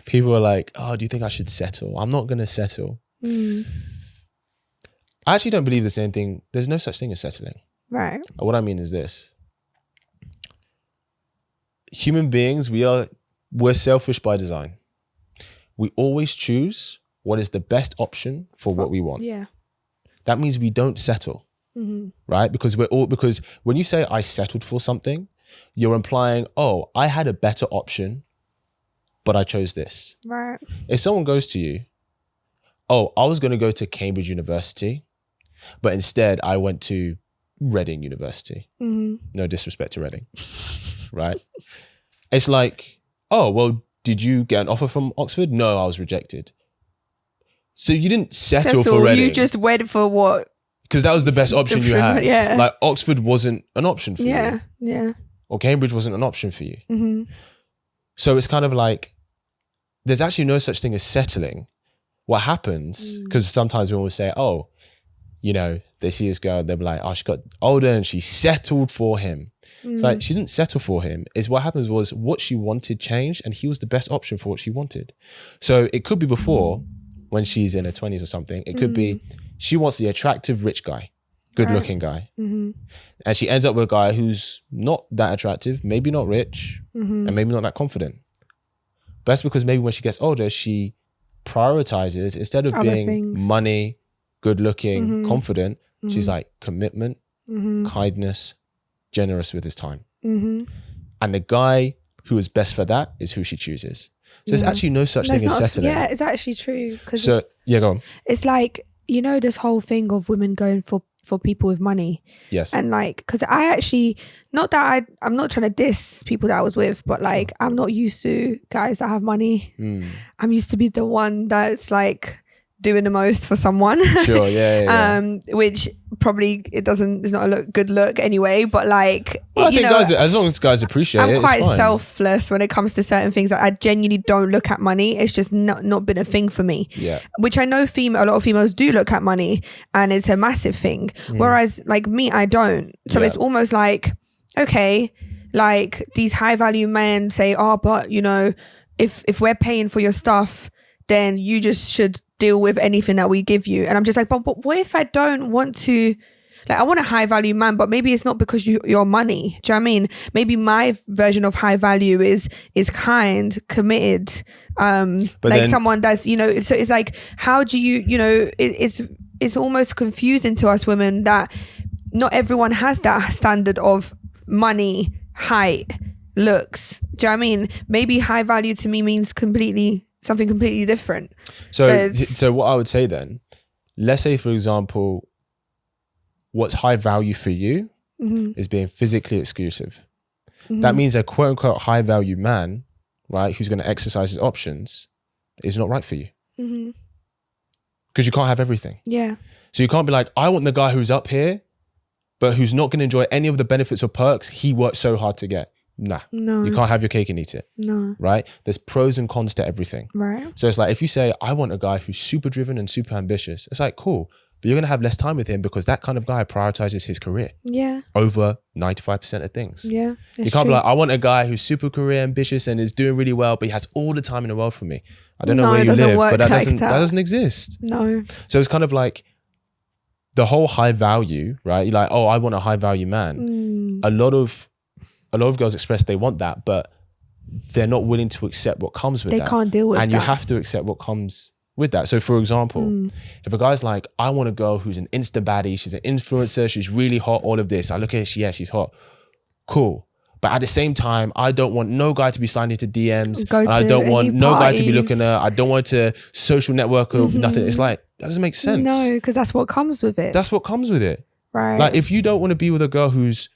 people are like, oh, do you think I should settle? I'm not going to settle. I actually don't believe the same thing. There's no such thing as settling. Right. What I mean is this. Human beings, we're selfish by design. We always choose what is the best option for what we want. Yeah. That means we don't settle, right? Because when you say I settled for something, you're implying, oh, I had a better option, but I chose this. Right. If someone goes to you, oh, I was going to go to Cambridge University, but instead I went to Reading University. No disrespect to Reading. Right? It's like, oh, well, did you get an offer from Oxford? No, I was rejected. So you didn't settle for Reading. You just waited for what? Because that was the best option you had. Yeah. Like Oxford wasn't an option for you. Yeah, yeah. Or Cambridge wasn't an option for you. So it's kind of like, there's actually no such thing as settling. What happens, because sometimes when we say, oh, you know, they see this girl, they'll be like, oh, she got older and she settled for him. It's like, she didn't settle for him. It's what happens was what she wanted changed and he was the best option for what she wanted. So it could be before when she's in her 20s or something. It could be she wants the attractive rich guy, good looking guy. And she ends up with a guy who's not that attractive, maybe not rich, and maybe not that confident. But that's because maybe when she gets older, she prioritizes, instead of other being things. Money, good looking, confident, she's like commitment, kindness, generous with his time. And the guy who is best for that is who she chooses. So there's actually no such thing as settling. Yeah, it's actually true. So yeah, go on. It's like, you know, this whole thing of women going for people with money. Yes. And like, because I actually, not that I'm not trying to diss people that I was with, but like, I'm not used to guys that have money. I'm used to be the one that's like doing the most for someone. Sure, yeah. Which probably it's not a good look anyway, but like, well, I think guys, as long as guys appreciate it, I'm quite it's fine. Selfless when it comes to certain things. I genuinely don't look at money. It's just not been a thing for me. Yeah. Which I know a lot of females do look at money and it's a massive thing. Whereas like me, I don't. So it's almost like, okay, like these high value men say, oh, but you know, if we're paying for your stuff, then you just should deal with anything that we give you. And I'm just like, but what if I don't want to, like, I want a high value man, but maybe it's not because you're money. Do you know what I mean? Maybe my version of high value is kind, committed, but like someone that's, you know, so it's like, how do you, you know, it's it's almost confusing to us women that not everyone has that standard of money, height, looks. Do you know what I mean? Maybe high value to me means something completely different. So what I would say then, let's say for example, what's high value for you is being physically exclusive. That means a quote unquote high value man, right, who's going to exercise his options is not right for you. Because you can't have everything. Yeah. So you can't be like, I want the guy who's up here, but who's not going to enjoy any of the benefits or perks he worked so hard to get. Nah. No. You can't have your cake and eat it. No. Right? There's pros and cons to everything. Right. So it's like, if you say, I want a guy who's super driven and super ambitious, it's like, cool. But you're going to have less time with him because that kind of guy prioritizes his career. Yeah. Over 95% of things. Yeah. You can't be like, I want a guy who's super career ambitious and is doing really well, but he has all the time in the world for me. I don't know where you live, but that doesn't exist. No. So it's kind of like the whole high value, right? You're like, oh, I want a high value man. A lot of girls express they want that, but they're not willing to accept what comes with that. They can't deal with that. And you have to accept what comes with that. So for example, if a guy's like, I want a girl who's an Insta baddie, she's an influencer, she's really hot, all of this. I look at her, she's hot. Cool. But at the same time, I don't want no guy to be sliding into DMs. And I don't want no guy to be looking at her. I don't want to social network or nothing. It's like, that doesn't make sense. No, because that's what comes with it. That's what comes with it. Right. Like if you don't want to be with a girl who's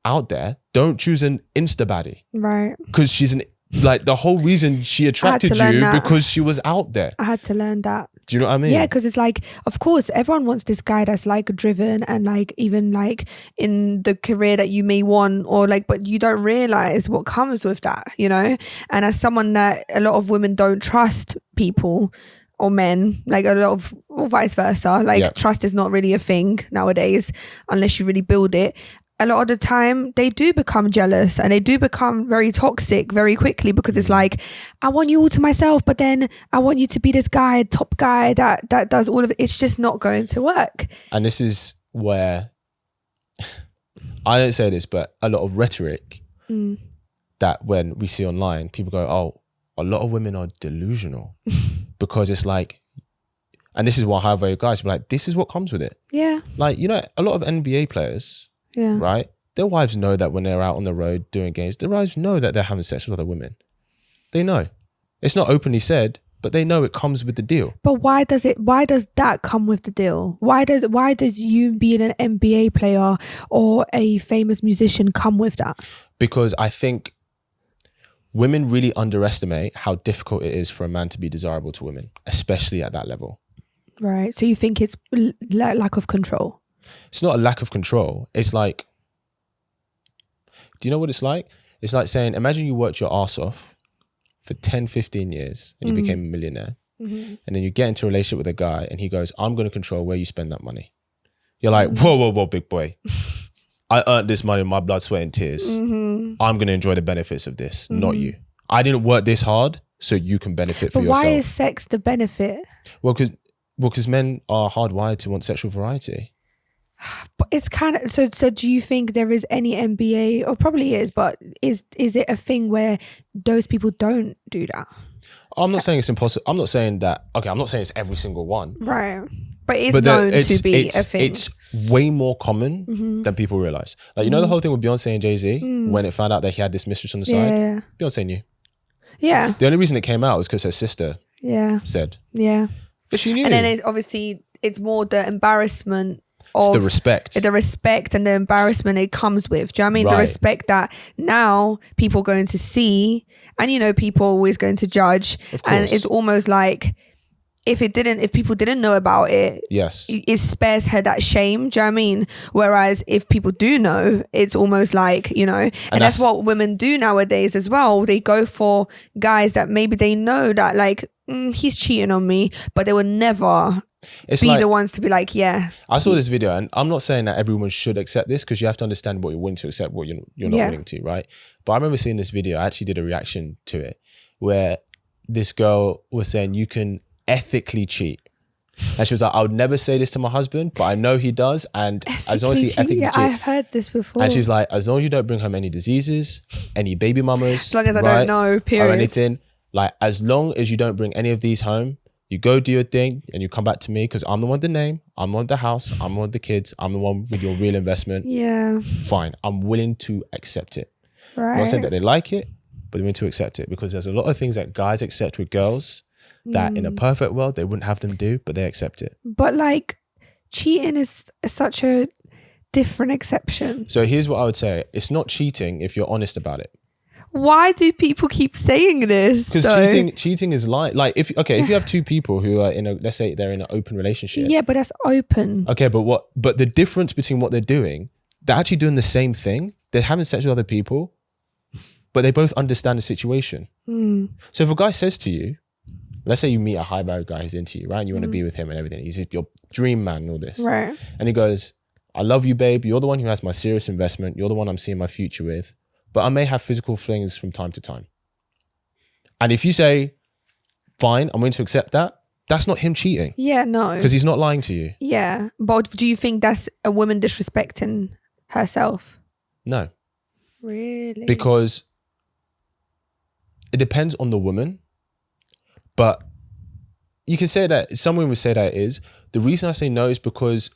out there, don't choose an Insta baddie. Right. Because she's the whole reason she attracted you because she was out there. I had to learn that. Do you know what I mean? Yeah, because it's like, of course, everyone wants this guy that's like driven and like even like in the career that you may want or like, but you don't realize what comes with that, you know? And as someone that a lot of women don't trust people or men, like a lot of, or vice versa, like trust is not really a thing nowadays unless you really build it. A lot of the time they do become jealous and they do become very toxic very quickly because it's like, I want you all to myself, but then I want you to be this guy, top guy that does all of it. It's just not going to work. And this is where, I don't say this, but a lot of rhetoric that when we see online, people go, oh, a lot of women are delusional because it's like, and this is why high value guys be like, this is what comes with it. Yeah. Like, you know, a lot of NBA players, right? Their wives know that when they're out on the road doing games, their wives know that they're having sex with other women. They know. It's not openly said, but they know it comes with the deal. But why does that come with the deal? Why does you being an NBA player or a famous musician come with that? Because I think women really underestimate how difficult it is for a man to be desirable to women, especially at that level. Right. So you think it's lack of control? It's not a lack of control. It's like, do you know what it's like? It's like saying, imagine you worked your ass off for 10, 15 years and you became a millionaire. And then you get into a relationship with a guy and he goes, I'm going to control where you spend that money. You're like, whoa, big boy. I earned this money in my blood, sweat and tears. I'm going to enjoy the benefits of this, not you. I didn't work this hard so you can benefit for yourself. But why is sex the benefit? Well, because men are hardwired to want sexual variety. But it's kind of so do you think there is any NBA, or probably is, but is it a thing where those people don't do that? I'm not saying it's impossible. I'm not saying that, okay, I'm not saying it's every single one. Right. But it's known to be a thing. It's way more common than people realize. Like, you know the whole thing with Beyonce and Jay-Z, when it found out that he had this mistress on the side? Beyonce knew. Yeah. The only reason it came out was because her sister said. Yeah. But she knew. And then obviously it's more the embarrassment of the respect and the embarrassment it comes with. Do you know what I mean? Right. The respect that now people are going to see, and you know, people are always going to judge. And it's almost like if people didn't know about it, it spares her that shame. Do you know what I mean? Whereas if people do know, it's almost like, you know, and that's what women do nowadays as well. They go for guys that maybe they know that like, he's cheating on me, but they would never be the ones to be like, yeah. I saw this video, and I'm not saying that everyone should accept this, because you have to understand what you're willing to accept, what you're not willing to, right? But I remember seeing this video. I actually did a reaction to it where this girl was saying you can ethically cheat. And she was like, I would never say this to my husband, but I know he does. And as long as he ethically cheats. I've heard this before. And she's like, as long as you don't bring home any diseases, any baby mamas. As long as I don't know, period. Or anything. Like, as long as you don't bring any of these home, You go do your thing and you come back to me because I'm the one with the name, I'm the one with the house, I'm the one with the kids, I'm the one with your real investment. Yeah. Fine. I'm willing to accept it. Right. I'm not saying that they like it, but they're willing to accept it because there's a lot of things that guys accept with girls that in a perfect world they wouldn't have them do, but they accept it. But like cheating is such a different exception. So here's what I would say. It's not cheating if you're honest about it. Why do people keep saying this? Because cheating is lying. Like if you have two people who are let's say they're in an open relationship. Yeah, but that's open. Okay, but the difference between what they're doing, they're actually doing the same thing. They're having sex with other people, but they both understand the situation. So if a guy says to you, let's say you meet a high value guy, he's into you, right? And you want to be with him and everything. He's your dream man and all this. Right. And he goes, I love you, babe. You're the one who has my serious investment. You're the one I'm seeing my future with. But I may have physical flings from time to time. And if you say, fine, I'm willing to accept that, that's not him cheating. Yeah, no. Because he's not lying to you. Yeah. But do you think that's a woman disrespecting herself? No. Really? Because it depends on the woman. But you can say that, some women would say that it is. The reason I say no is because,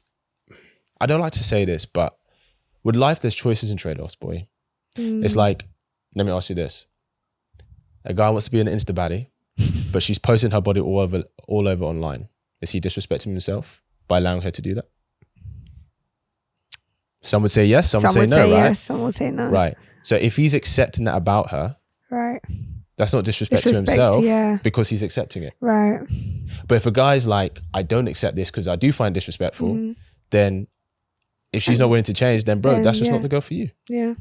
I don't like to say this, but with life, there's choices and trade-offs, boy. It's like, let me ask you this. A guy wants to be an Insta baddie, but she's posting her body all over online. Is he disrespecting himself by allowing her to do that? Some would say yes, some would say no, right? Yes, some would say no. Right. So if he's accepting that about her, right, that's not disrespect to himself because he's accepting it. Right. But if a guy's like, I don't accept this because I do find it disrespectful, then if she's not willing to change, then bro, that's just not the girl for you. Yeah.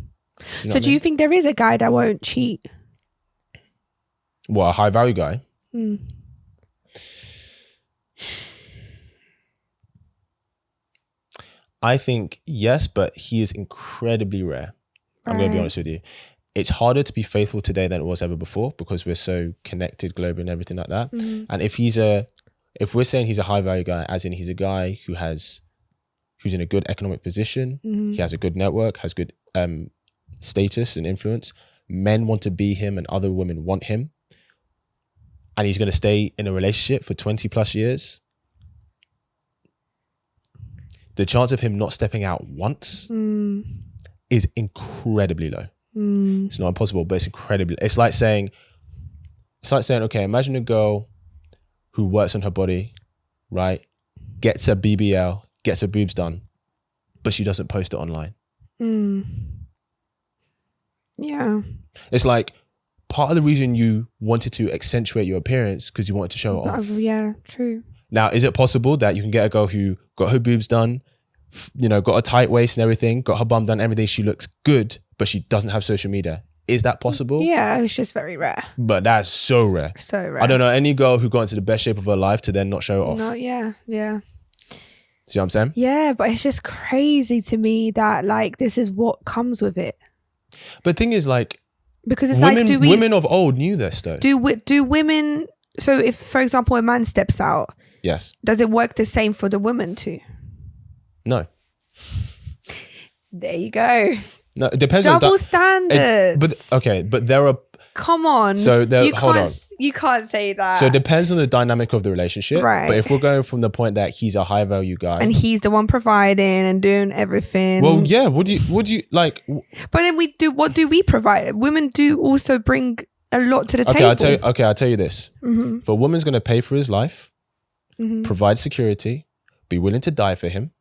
You know so do you think there is a guy that won't cheat? What, a high value guy? I think yes, but he is incredibly rare. I'm going to be honest with you. It's harder to be faithful today than it was ever before because we're so connected globally and everything like that. And if we're saying he's a high value guy, as in he's a guy who's in a good economic position, he has a good network, has good status and influence, men want to be him and other women want him, and he's going to stay in a relationship for 20 plus years, the chance of him not stepping out once is incredibly low. It's not impossible, but it's incredibly. It's like saying, okay, imagine a girl who works on her body, right? Gets a BBL, gets her boobs done, but she doesn't post it online. Yeah. It's like part of the reason you wanted to accentuate your appearance because you wanted to show it off. Yeah, true. Now, is it possible that you can get a girl who got her boobs done, got a tight waist and everything, got her bum done, everything, she looks good, but she doesn't have social media? Is that possible? Yeah, it's just very rare. But that's so rare. So rare. I don't know any girl who got into the best shape of her life to then not show it off. No, yeah. See what I'm saying? Yeah, but it's just crazy to me that like this is what comes with it. But the thing is, like, because it's women, like, women of old knew this though. Do women? So if, for example, a man steps out, yes, does it work the same for the woman too? No. There you go. No, it depends. Double standards. But there are. Come on. So hold on. You can't say that. So it depends on the dynamic of the relationship. Right. But if we're going from the point that he's a high value guy and he's the one providing and doing everything. Well, yeah. Would you like? But then what do we provide? Women do also bring a lot to the table. I'll tell you this. If a woman's going to pay for his life, provide security, be willing to die for him,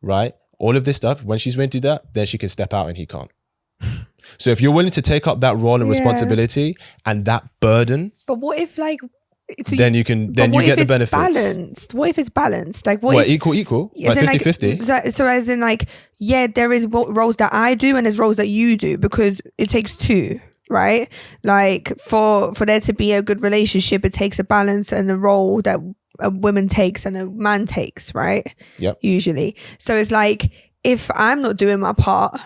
right? All of this stuff, when she's willing to do that, then she can step out and he can't. So if you're willing to take up that role and responsibility and that burden, but what if like, then you get the benefits. Balanced? What if it's balanced? Like what if, equal? Like 50-50? So as in like, yeah, there is roles that I do and there's roles that you do because it takes two, right? Like for there to be a good relationship, it takes a balance and a role that a woman takes and a man takes, right? Yep. Usually. So it's like, if I'm not doing my part,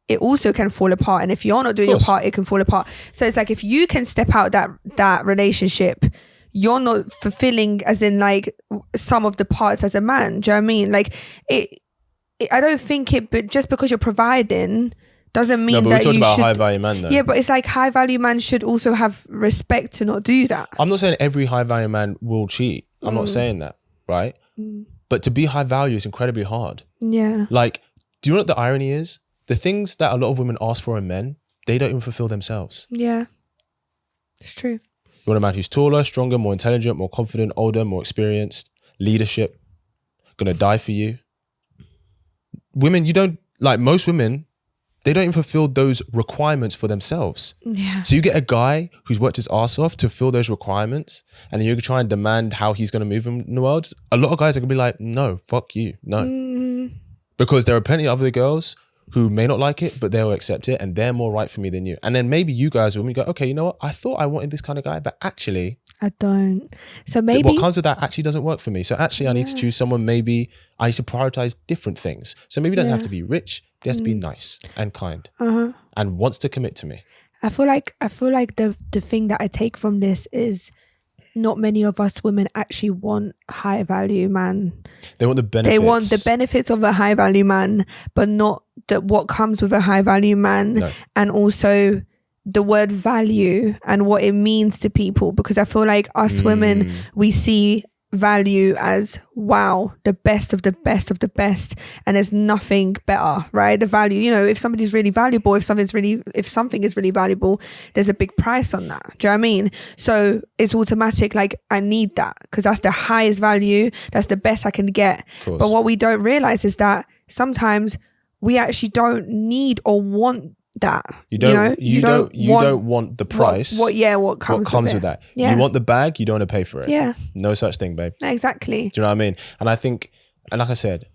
it also can fall apart. And if you're not doing your part, it can fall apart. So it's like, if you can step out that relationship, you're not fulfilling as in like some of the parts as a man. Do you know what I mean? Like I don't think but just because you're providing doesn't mean that you should. No, but we're talking about high value man though. Yeah, but it's like high value man should also have respect to not do that. I'm not saying every high value man will cheat. I'm not saying that, right? But to be high value is incredibly hard. Yeah. Like, do you know what the irony is? The things that a lot of women ask for in men, they don't even fulfill themselves. Yeah. It's true. You want a man who's taller, stronger, more intelligent, more confident, older, more experienced, leadership, gonna die for you. Women, you don't, like most women, they don't even fulfill those requirements for themselves. Yeah. So you get a guy who's worked his ass off to fill those requirements, and you're trying to demand how he's going to move in the world. A lot of guys are going to be like, no, fuck you, no. Because there are plenty of other girls who may not like it, but they'll accept it, and they're more right for me than you. And then maybe you guys will go, okay, you know what? I thought I wanted this kind of guy, but actually, I don't. So maybe what comes with that actually doesn't work for me. So actually I need to choose someone, maybe I need to prioritize different things. So maybe it doesn't have to be rich. It has to be nice and kind and wants to commit to me. I feel like the thing that I take from this is not many of us women actually want high value man. They want the benefits. They want the benefits of a high value man, but not what comes with a high value man. No. And also the word value and what it means to people, because I feel like us women, we see value as, wow, the best of the best of the best, and there's nothing better, right? The value, you know, if somebody's really valuable, if something is really valuable, there's a big price on that. Do you know what I mean? So it's automatic, like I need that because that's the highest value, that's the best I can get. But what we don't realize is that sometimes we actually don't need or want that. You don't want the price. What comes with that. Yeah. You want the bag, you don't want to pay for it. Yeah. No such thing, babe. Exactly. Do you know what I mean? And I think, and like I said,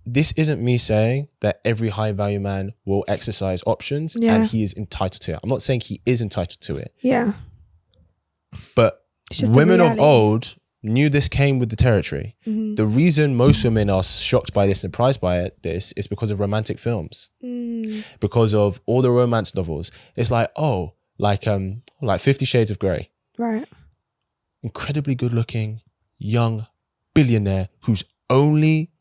this isn't me saying that every high value man will exercise options and he is entitled to it. I'm not saying he is entitled to it. Yeah. But women of old knew this came with the territory. The reason most women are shocked by this and surprised by this is because of romantic films. Because of all the romance novels. It's like, oh, like 50 Shades of Grey. Right. Incredibly good looking, young billionaire who's only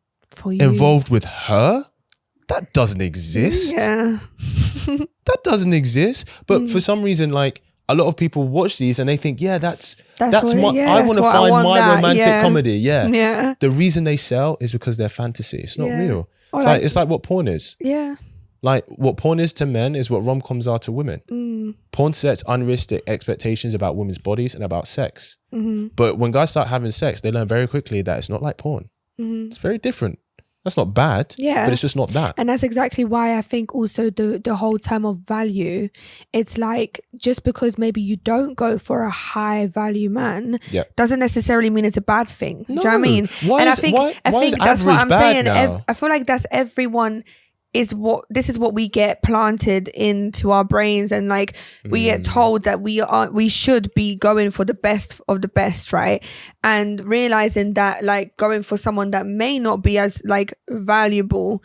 involved with her? That doesn't exist. Yeah. That doesn't exist. But for some reason, like, a lot of people watch these and they think, yeah, that's I want to find my romantic comedy. Yeah. Yeah. The reason they sell is because they're fantasy. It's not real. It's like what porn is. Yeah. Like what porn is to men is what rom-coms are to women. Porn sets unrealistic expectations about women's bodies and about sex. But when guys start having sex, they learn very quickly that it's not like porn. It's very different. That's not bad, but it's just not that. And that's exactly why I think also the whole term of value, it's like just because maybe you don't go for a high value man doesn't necessarily mean it's a bad thing. Do you know what I mean? I think that's what I'm saying. I feel like that's everyone is this is what we get planted into our brains, and like we get told that we should be going for the best of the best, right? And realizing that like going for someone that may not be as like valuable,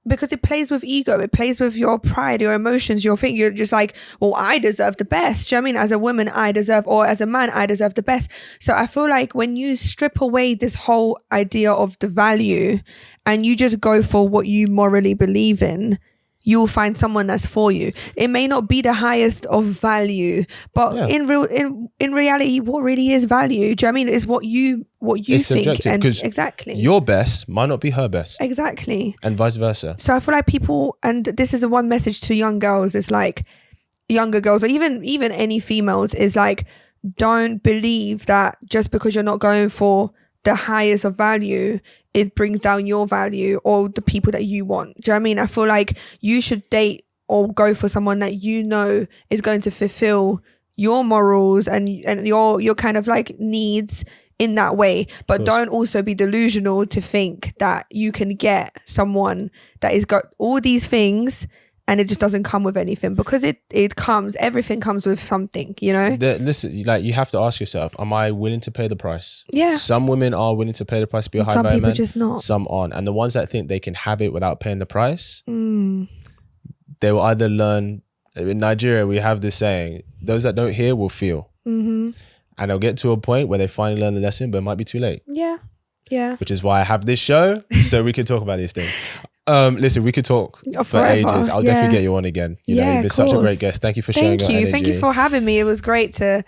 because it plays with ego, it plays with your pride, your emotions, you're just like, well, I deserve the best. Do you know what I mean? As a woman, I deserve, or as a man, I deserve the best. So I feel like when you strip away this whole idea of the value and you just go for what you morally believe in, you'll find someone that's for you. It may not be the highest of value, but in reality, what really is value? Do you know what I mean? It's what you it's think. Subjective, and exactly. Your best might not be her best. Exactly. And vice versa. So I feel like people, and this is the one message to young girls, it's like younger girls, or even any females, is like, don't believe that just because you're not going for the highest of value, it brings down your value or the people that you want. Do you know what I mean? I feel like you should date or go for someone that you know is going to fulfill your morals and your kind of like needs in that way. But don't also be delusional to think that you can get someone that has got all these things and it just doesn't come with anything, because everything comes with something, you know? Listen, like you have to ask yourself, am I willing to pay the price? Yeah. Some women are willing to pay the price to be a high value man. Some people just not. Some aren't. And the ones that think they can have it without paying the price, they will either learn. In Nigeria, we have this saying, those that don't hear will feel. And they'll get to a point where they finally learn the lesson, but it might be too late. Yeah. Yeah. Which is why I have this show, so we can talk about these things. Listen, we could talk for forever. ages. I'll definitely get you on again. You know, you've been such a great guest. Thank you for sharing your energy. Thank you for having me. It was great to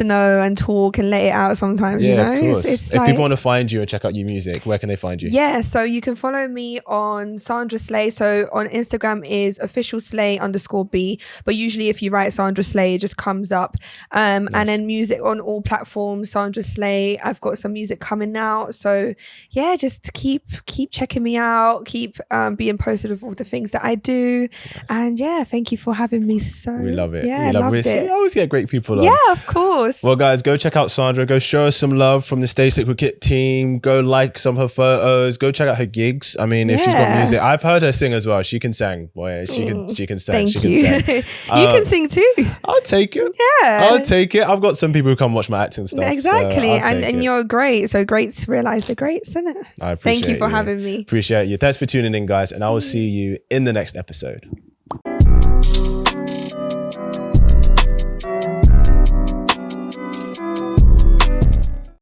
know and talk and let it out sometimes, you know. Of course. It's if people want to find you and check out your music, where can they find you? Yeah, so you can follow me on Sandra Slay. So on Instagram is officialslay_B, but usually if you write Sandra Slay, it just comes up. And then music on all platforms, Sandra Slay. I've got some music coming out. So yeah, just keep checking me out, keep being posted with all the things that I do. Yes. And yeah, thank you for having me. We love it. Yeah, we love it. I always get great people on. Yeah, of course. Well, guys, go check out Sandra. Go show her some love from the Stay Sick Kit team. Go like some of her photos. Go check out her gigs. I mean, if she's got music, I've heard her sing as well. She can sing, boy. She can sing. Thank you. You can sing too. I'll take it. Yeah, I'll take it. I've got some people who come watch my acting stuff. Exactly, so and you're great. So great to realize the greats, isn't it? I appreciate Thank you for having me. Appreciate you. Thanks for tuning in, guys, and I will see you in the next episode.